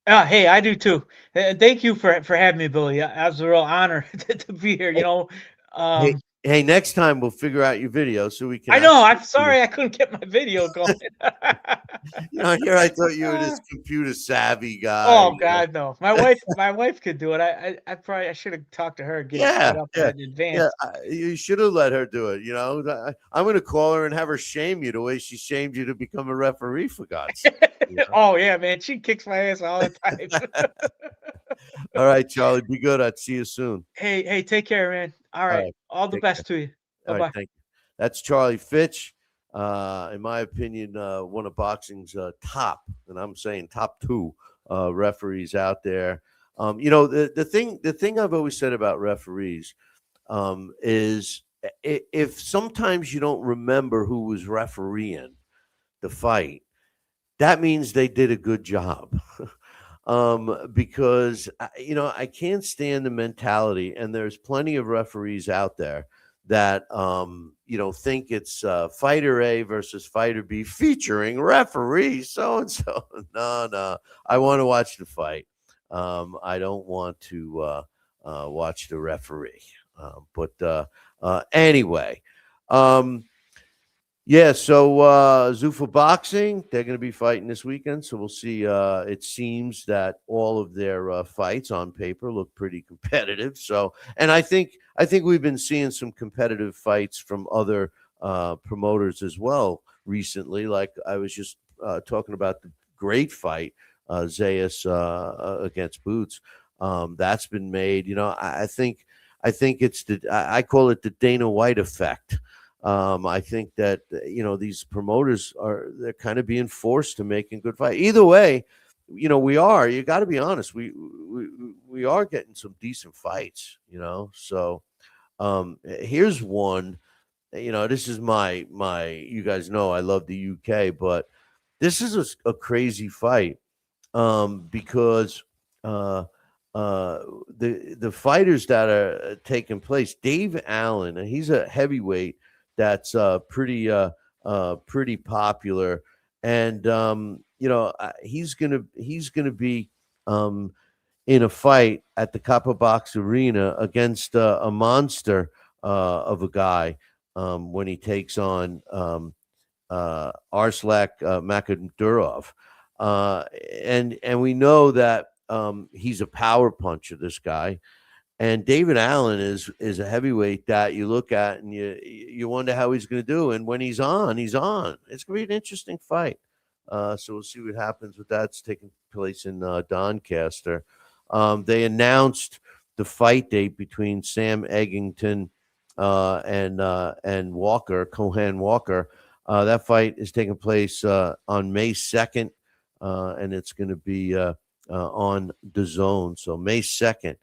Hey, I do too. Thank you for having me, Billy. It was a real honor to be here.
Hey,
Um,
hey, next time we'll figure out your video so we can
I know.
actually.
I'm sorry I couldn't get my video going.
Here I thought you were this computer savvy guy.
Oh God, no. My wife could do it. I should have talked to her, get it set
Yeah,
up
yeah,
in
yeah.
advance.
You should have let her do it. I'm going to call her and have her shame you the way she shamed you to become a referee. For God's sake.
Oh yeah, man. She kicks my ass all the time.
All right, Charlie, be good. I'd see you soon.
Hey, take care, man. All
All
right.
right,
All the
take care.
best to you.
All right,
Bye-bye.
thank you. That's Charlie Fitch. In my opinion, one of boxing's top, and I'm saying top two referees out there. The thing I've always said about referees is if sometimes you don't remember who was refereeing the fight, that means they did a good job. Because I can't stand the mentality, and there's plenty of referees out there that think it's fighter A versus fighter B featuring referee so and so. No, I want to watch the fight. I don't want to watch the referee. But anyway, yeah, so Zuffa Boxing, they're going to be fighting this weekend. So we'll see. It seems that all of their fights on paper look pretty competitive. So, and I think we've been seeing some competitive fights from other promoters as well recently. Like I was just talking about the great fight, Zayas against Boots. That's been made. I think it's I call it the Dana White effect. I think that these promoters they're kind of being forced to making good fight. Either way, we are. You got to be honest. We are getting some decent fights. So here's one. This is my. You guys know I love the UK, but this is a crazy fight because the fighters that are taking place, Dave Allen, and he's a heavyweight that's pretty popular, and he's gonna be in a fight at the Copper Box Arena against a monster of a guy when he takes on Arslak Makhmudurov. And we know that he's a power puncher, this guy. And David Allen is a heavyweight that you look at and you wonder how he's going to do. And when he's on, he's on. It's going to be an interesting fight. So we'll see what happens with that. It's taking place in Doncaster. They announced the fight date between Sam Eggington and Walker, Cohan Walker. That fight is taking place on May 2nd, and it's going to be on the zone. So May 2nd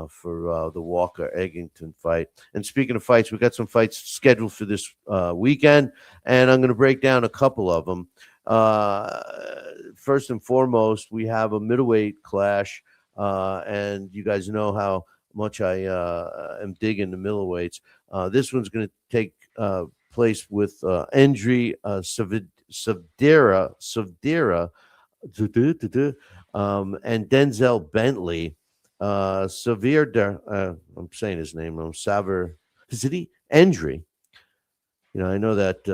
for the Walker Eggington fight. And speaking of fights, we got some fights scheduled for this weekend, and I'm going to break down a couple of them. First and foremost, we have a middleweight clash, and you guys know how much I am digging the middleweights. This one's going to take place with Endry Savdira, and Denzel Bentley. I'm saying his name wrong. Saver, is it Endry? I know that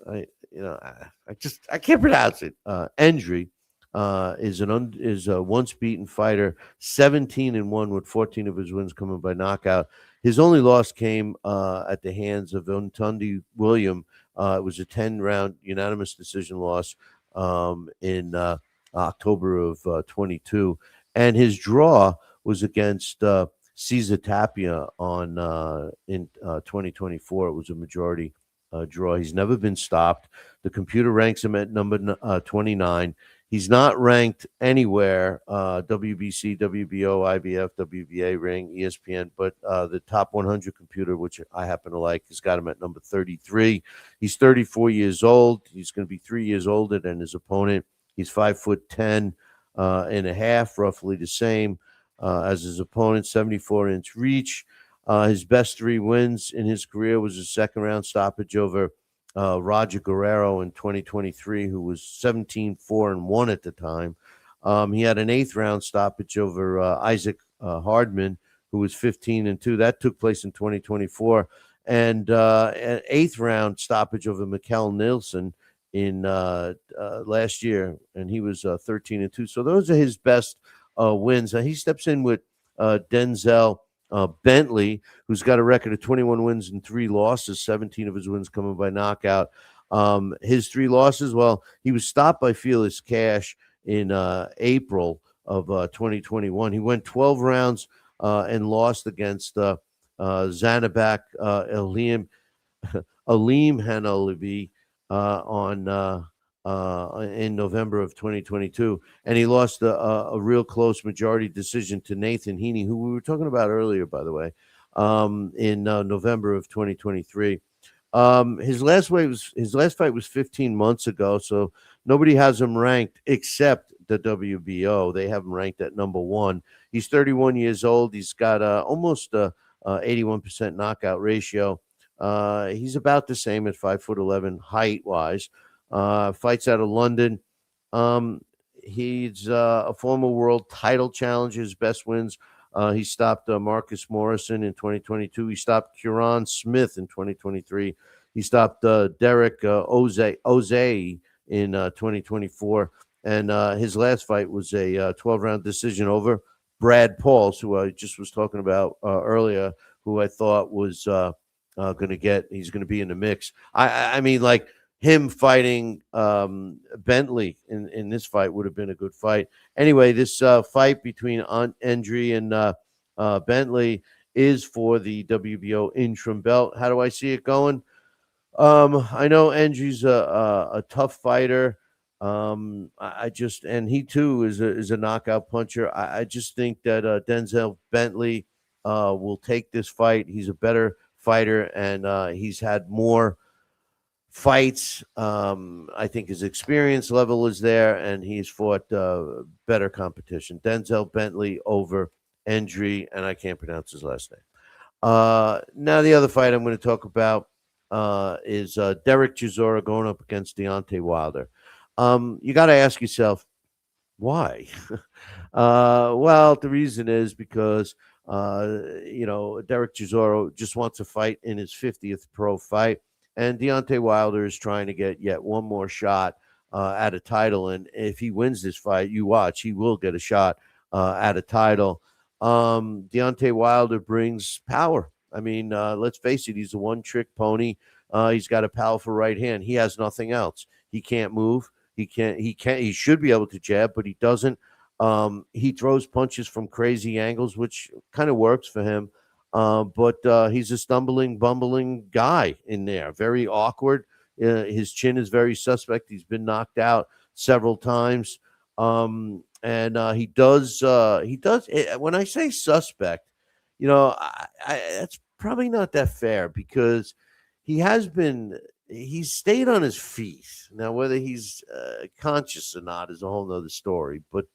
I can't pronounce it. Endry is a once beaten fighter, 17-1 with 14 of his wins coming by knockout. His only loss came at the hands of Untundi William. It was a 10-round unanimous decision loss in October of 22, and his draw was against Caesar Tapia on in 2024. It was a majority draw. He's never been stopped. The computer ranks him at number 29. He's not ranked anywhere, WBC, WBO, IBF, WBA ring, ESPN, but the top 100 computer, which I happen to like, has got him at number 33. He's 34 years old. He's going to be 3 years older than his opponent. He's 5'10" and a half, roughly the same as his opponent, 74-inch reach. His best 3 wins in his career was a second-round stoppage over Roger Guerrero in 2023, who was 17-4-1 at the time. He had an 8th-round stoppage over Isaac Hardman, who was 15-2. That took place in 2024. And an 8th-round stoppage over Mikkel Nielsen in last year, and he was 13-2. So those are his best wins. He steps in with Denzel Bentley, who's got a record of 21 wins and 3 losses, 17 of his wins coming by knockout. His 3 losses, well, he was stopped by Felix Cash in April of 2021. He went 12 rounds and lost against Zanabak Alim Hanalevi in November of 2022, and he lost a real close majority decision to Nathan Heaney, who we were talking about earlier, by the way, in November of 2023. His last fight was 15 months ago, so nobody has him ranked except the WBO. They have him ranked at number 1. He's 31 years old. He's got almost 81% knockout ratio. He's about the same at 5'11" height wise. Fights out of London. He's a former world title challenger. His best wins, he stopped Marcus Morrison in 2022. He stopped Kieran Smith in 2023. He stopped Derek Oze in 2024. And his last fight was a 12-round decision over Brad Pauls, who I just was talking about earlier, who I thought was he's going to be in the mix. I mean, like, him fighting Bentley in this fight would have been a good fight. Anyway, this fight between Endry and Bentley is for the WBO interim belt. How do I see it going? I know Endry's a tough fighter. And he too is a knockout puncher. I just think that Denzel Bentley will take this fight. He's a better fighter, and he's had more fights. I think his experience level is there, and he's fought better competition. Denzel Bentley over Endry, and I can't pronounce his last name. Now the other fight I'm going to talk about is Derek Chisora going up against Deontay Wilder. You got to ask yourself, why? Well, the reason is because Derek Chisora just wants to fight in his 50th pro fight. And Deontay Wilder is trying to get yet one more shot at a title. And if he wins this fight, you watch, he will get a shot at a title. Deontay Wilder brings power. I mean, let's face it, he's a one-trick pony. He's got a powerful right hand. He has nothing else. He can't move. He should be able to jab, but he doesn't. He throws punches from crazy angles, which kind of works for him. But he's a stumbling, bumbling guy in there. Very awkward. His chin is very suspect. He's been knocked out several times. And he does. When I say suspect, that's probably not that fair, because he's stayed on his feet. Now, whether he's conscious or not is a whole nother story. But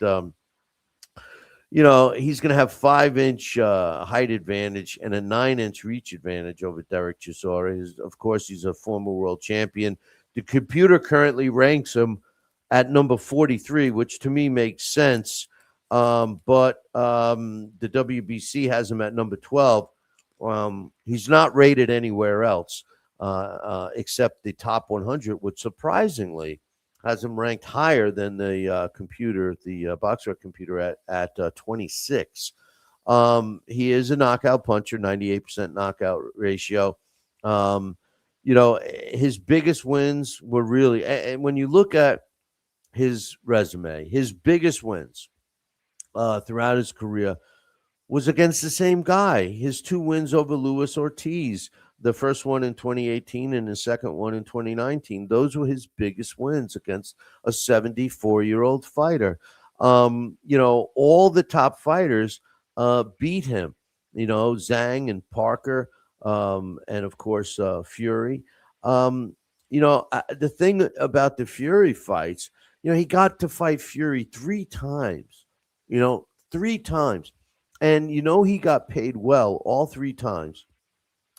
he's going to have 5-inch height advantage and a 9-inch reach advantage over Derek Chisora. Of course, he's a former world champion. The computer currently ranks him at number 43, which to me makes sense. But the WBC has him at number 12. He's not rated anywhere else except the top 100, which surprisingly has him ranked higher than the computer, the BoxRec computer at 26. He is a knockout puncher, 98% knockout ratio. His biggest wins were really, and when you look at his resume, his biggest wins throughout his career was against the same guy. His 2 wins over Luis Ortiz, the first one in 2018 and the second one in 2019. Those were his biggest wins against a 74-year-old fighter. All the top fighters beat him, Zhang and Parker, and of course, Fury. The thing about the Fury fights, he got to fight Fury 3 times, 3 times. And he got paid well all 3 times.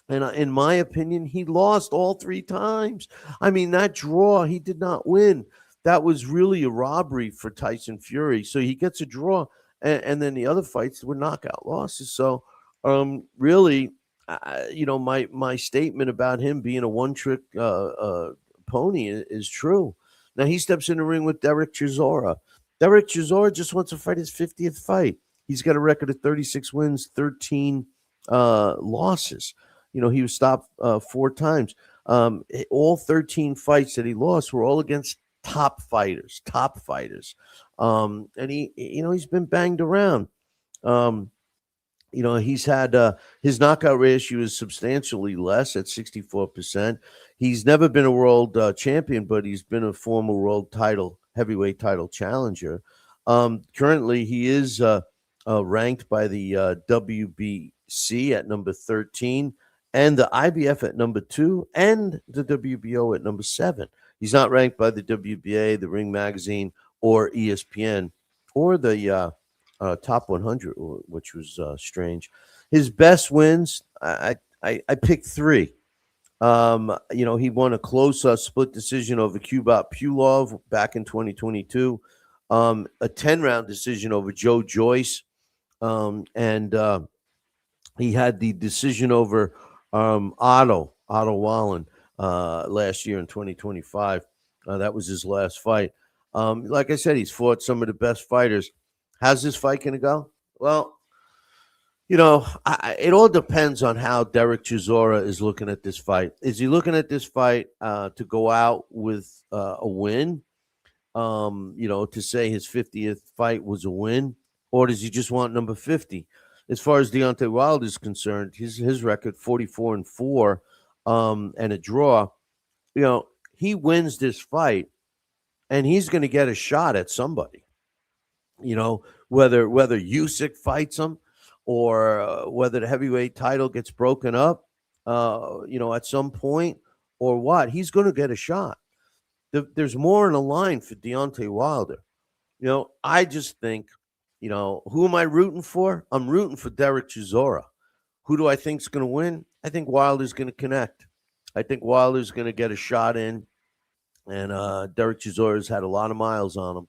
And in my opinion, he lost all 3 times. I mean, that draw, he did not win. That was really a robbery for Tyson Fury. So he gets a draw, and then the other fights were knockout losses. So, really, my statement about him being a one-trick pony is true. Now he steps in the ring with Derek Chisora. Derek Chisora just wants to fight his 50th fight. He's got a record of 36 wins, 13 losses. He was stopped 4 times. All 13 fights that he lost were all against top fighters. And he's been banged around. He's had his knockout ratio is substantially less at 64%. He's never been a world champion, but he's been a former world heavyweight title challenger. Currently, he is ranked by the WBC at number 13 and the IBF at number 2 and the WBO at number 7. He's not ranked by the WBA, the Ring Magazine, or ESPN, or the top 100, which was strange. His best wins, I picked 3. He won a close split decision over Kubrat Pulev back in 2022, a 10-round decision over Joe Joyce, and he had the decision over Otto Wallen last year in 2025. That was his last fight. Like I said, he's fought some of the best fighters. How's this fight going to go? Well, it all depends on how Derek Chisora is looking at this fight. Is he looking at this fight to go out with a win? To say his 50th fight was a win, or does he just want number 50? As far as Deontay Wilder is concerned, his record 44-4 and a draw. He wins this fight, and he's going to get a shot at somebody. Whether Usyk fights him or whether the heavyweight title gets broken up, at some point or what, he's going to get a shot. There's more in the line for Deontay Wilder. I just think, who am I rooting for? I'm rooting for Derek Chisora. Who do I think is going to win? I think Wilder's going to connect. I think Wilder's going to get a shot in, and Derek Chisora's had a lot of miles on him.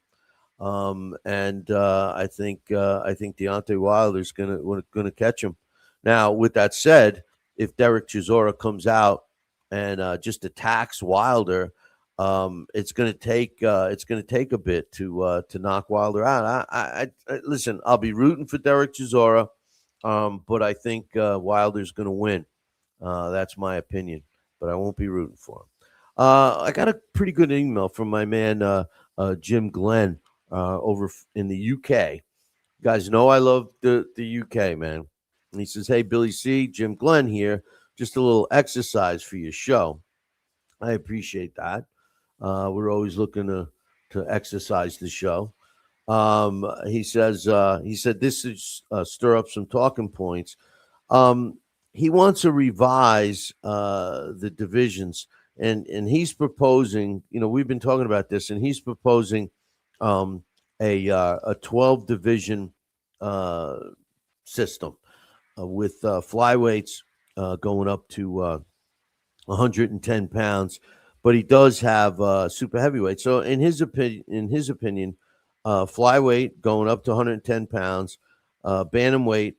I think Deontay Wilder's gonna catch him. Now, with that said, if Derek Chisora comes out and just attacks Wilder, it's gonna take a bit to knock Wilder out. I listen. I'll be rooting for Derek Chisora, but I think Wilder's gonna win. That's my opinion, but I won't be rooting for him. I got a pretty good email from my man Jim Glenn. Over in the UK. You guys know I love the UK, man. And he says, hey, Billy C, Jim Glenn here. Just a little exercise for your show. I appreciate that. We're always looking to exercise the show. He said this is stir up some talking points. He wants to revise the divisions, and he's proposing, we've been talking about this, and he's proposing a 12 division system with flyweights going up to 110 pounds, but he does have super heavyweight. So in his opinion, flyweight going up to 110 pounds, bantamweight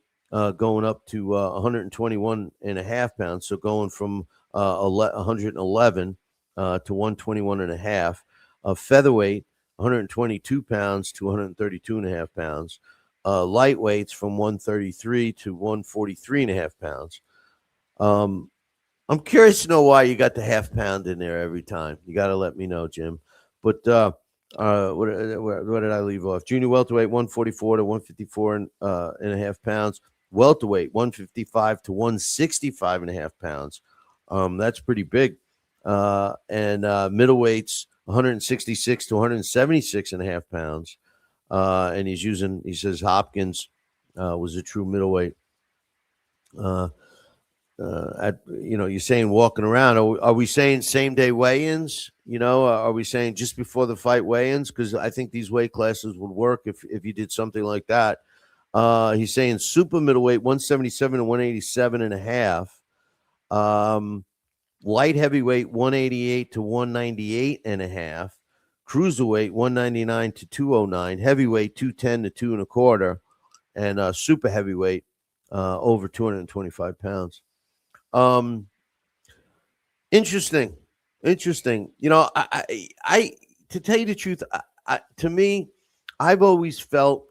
going up to 121 and a half pounds. So going from 111 to 121 and a half. Featherweight 122 pounds to 132 and a half pounds. Lightweights from 133 to 143 and a half pounds. I'm curious to know why you got the half pound in there every time. You got to let me know, Jim. But what did I leave off? Junior welterweight 144 to 154 and a half pounds. Welterweight 155 to 165 and a half pounds. That's pretty big. And middleweights 166 to 176 and a half pounds. And he says Hopkins was a true middleweight. You're saying walking around. Are we saying same day weigh-ins? Are we saying just before the fight weigh-ins? Because I think these weight classes would work if you did something like that. He's saying super middleweight 177 to 187 and a half. Light heavyweight 188 to 198 and a half. Cruiserweight 199 to 209. Heavyweight 210 to 2 and a quarter. And super heavyweight over 225 pounds. Interesting. I to tell you the truth, to me, I've always felt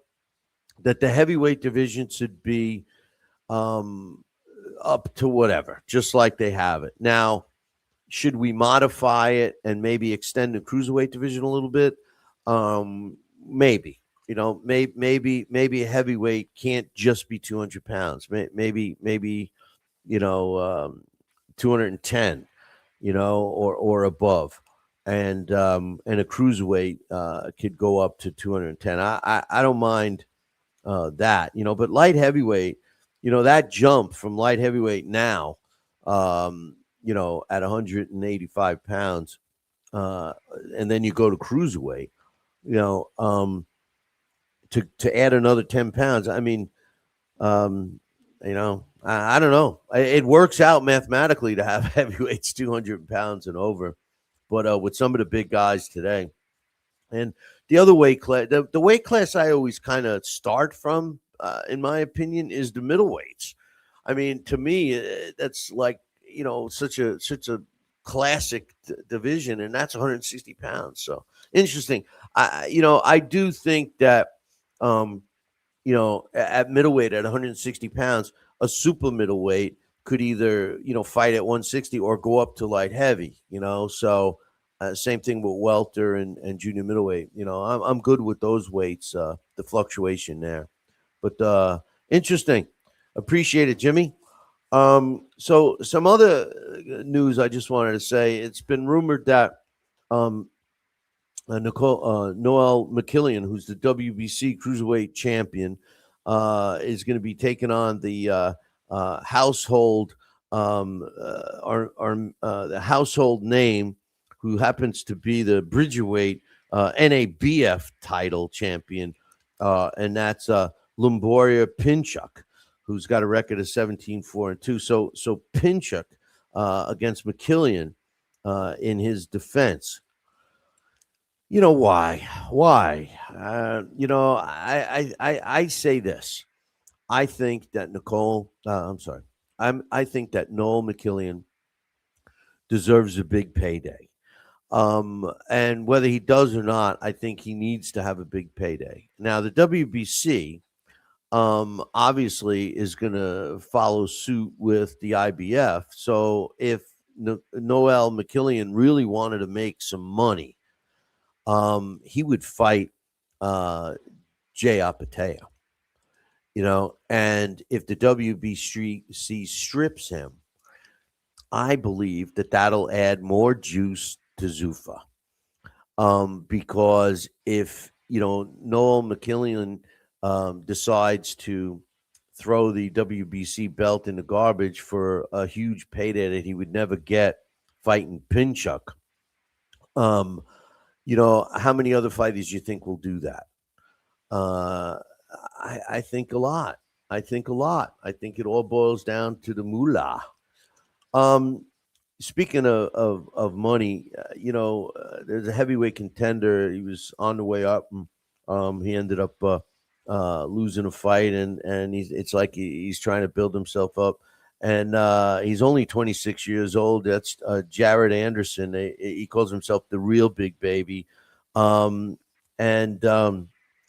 that the heavyweight division should be up to whatever, just like they have it now. Should we modify it and maybe extend the cruiserweight division a little bit? Maybe. Maybe a heavyweight can't just be 200 pounds. Maybe 210, or above, and a cruiserweight could go up to 210. I don't mind that, but light heavyweight, that jump from light heavyweight now, at 185 pounds, and then you go to cruiserweight, to add another 10 pounds. I mean, I don't know. It works out mathematically to have heavyweights 200 pounds and over, but with some of the big guys today, and the other weight class, the weight class I always kind of start from, in my opinion, is the middleweights. I mean, to me, that's like such a classic division, and that's 160 pounds. So interesting. I do think that at middleweight at 160 pounds, a super middleweight could either, fight at 160 or go up to light heavy, so same thing with welter and junior middleweight. I'm good with those weights, the fluctuation there, but interesting. Appreciate it, Jimmy. So some other news I just wanted to say, it's been rumored that Noel McKillian, who's the WBC cruiserweight champion, is going to be taking on the household the household name, who happens to be the Bridgerweight NABF title champion, and that's Lumboria Pinchuk, who's got a record of 17-4-2. So Pinchuk against McKillian in his defense. Why? I say this. I think that I think that Noel McKillian deserves a big payday. And whether he does or not, I think he needs to have a big payday. Now, the WBC obviously is going to follow suit with the IBF. So if Noel McKillian really wanted to make some money, he would fight Jay Apateo, and if the WBC strips him, I believe that that'll add more juice to Zuffa. Because if, Noel McKillian decides to throw the WBC belt in the garbage for a huge payday that he would never get fighting Pinchuk, how many other fighters you think will do that? I think a lot. I think a lot. I think it all boils down to the moolah. Um, Speaking of money, there's a heavyweight contender. He was on the way up, and he ended up losing a fight, and it's like he's trying to build himself up, and he's only 26 years old. That's Jared Anderson. He calls himself the real big baby, and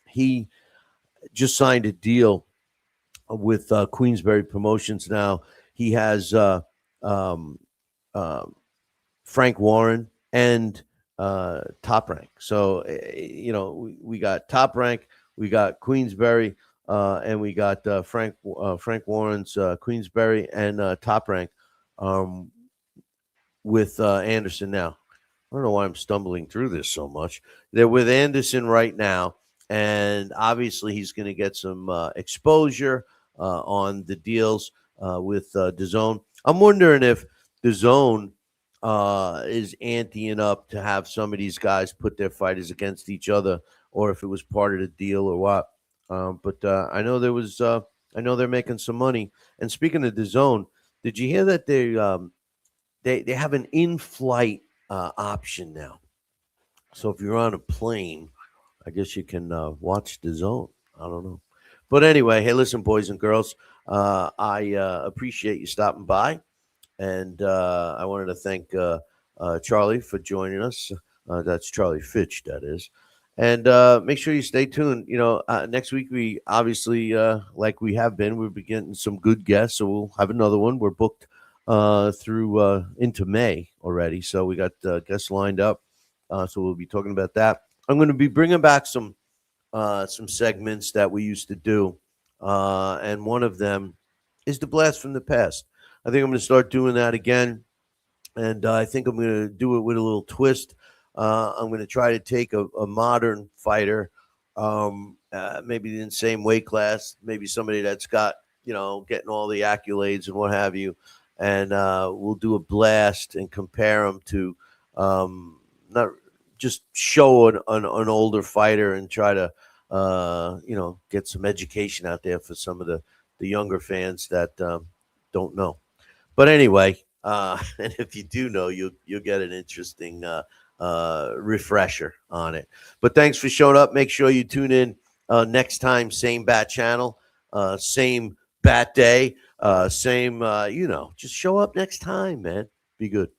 he just signed a deal with Queensberry Promotions. Now he has um, uh, Frank Warren and Top Rank. So we got Top Rank, we got Queensberry, and we got Frank Warren's Queensberry and Top Rank um, with Anderson now. I don't know why I'm stumbling through this so much. They're with Anderson right now, and obviously he's going to get some exposure on the deals with DAZN. I'm wondering if DAZN is anteing up to have some of these guys put their fighters against each other, or if it was part of the deal or what. But I know there was. I know they're making some money. And speaking of DAZN, did you hear that they have an in-flight option now? So if you're on a plane, I guess you can watch DAZN. I don't know. But anyway, hey, listen, boys and girls, I appreciate you stopping by. And I wanted to thank Charlie for joining us. That's Charlie Fitch, that is. And make sure you stay tuned. Next week we obviously, like we have been, we'll be getting some good guests. So we'll have another one. We're booked through into May already. So we got guests lined up. So we'll be talking about that. I'm going to be bringing back some segments that we used to do. And one of them is the blast from the past. I think I'm going to start doing that again. And I think I'm going to do it with a little twist. I'm going to try to take a modern fighter, maybe in the same weight class, maybe somebody that's got, getting all the accolades and what have you. And we'll do a blast and compare them to not just show an older fighter and try to, get some education out there for some of the younger fans that don't know. But anyway, and if you do know, you'll get an interesting refresher on it. But thanks for showing up. Make sure you tune in next time. Same bat channel, same bat day, same. Just show up next time, man. Be good.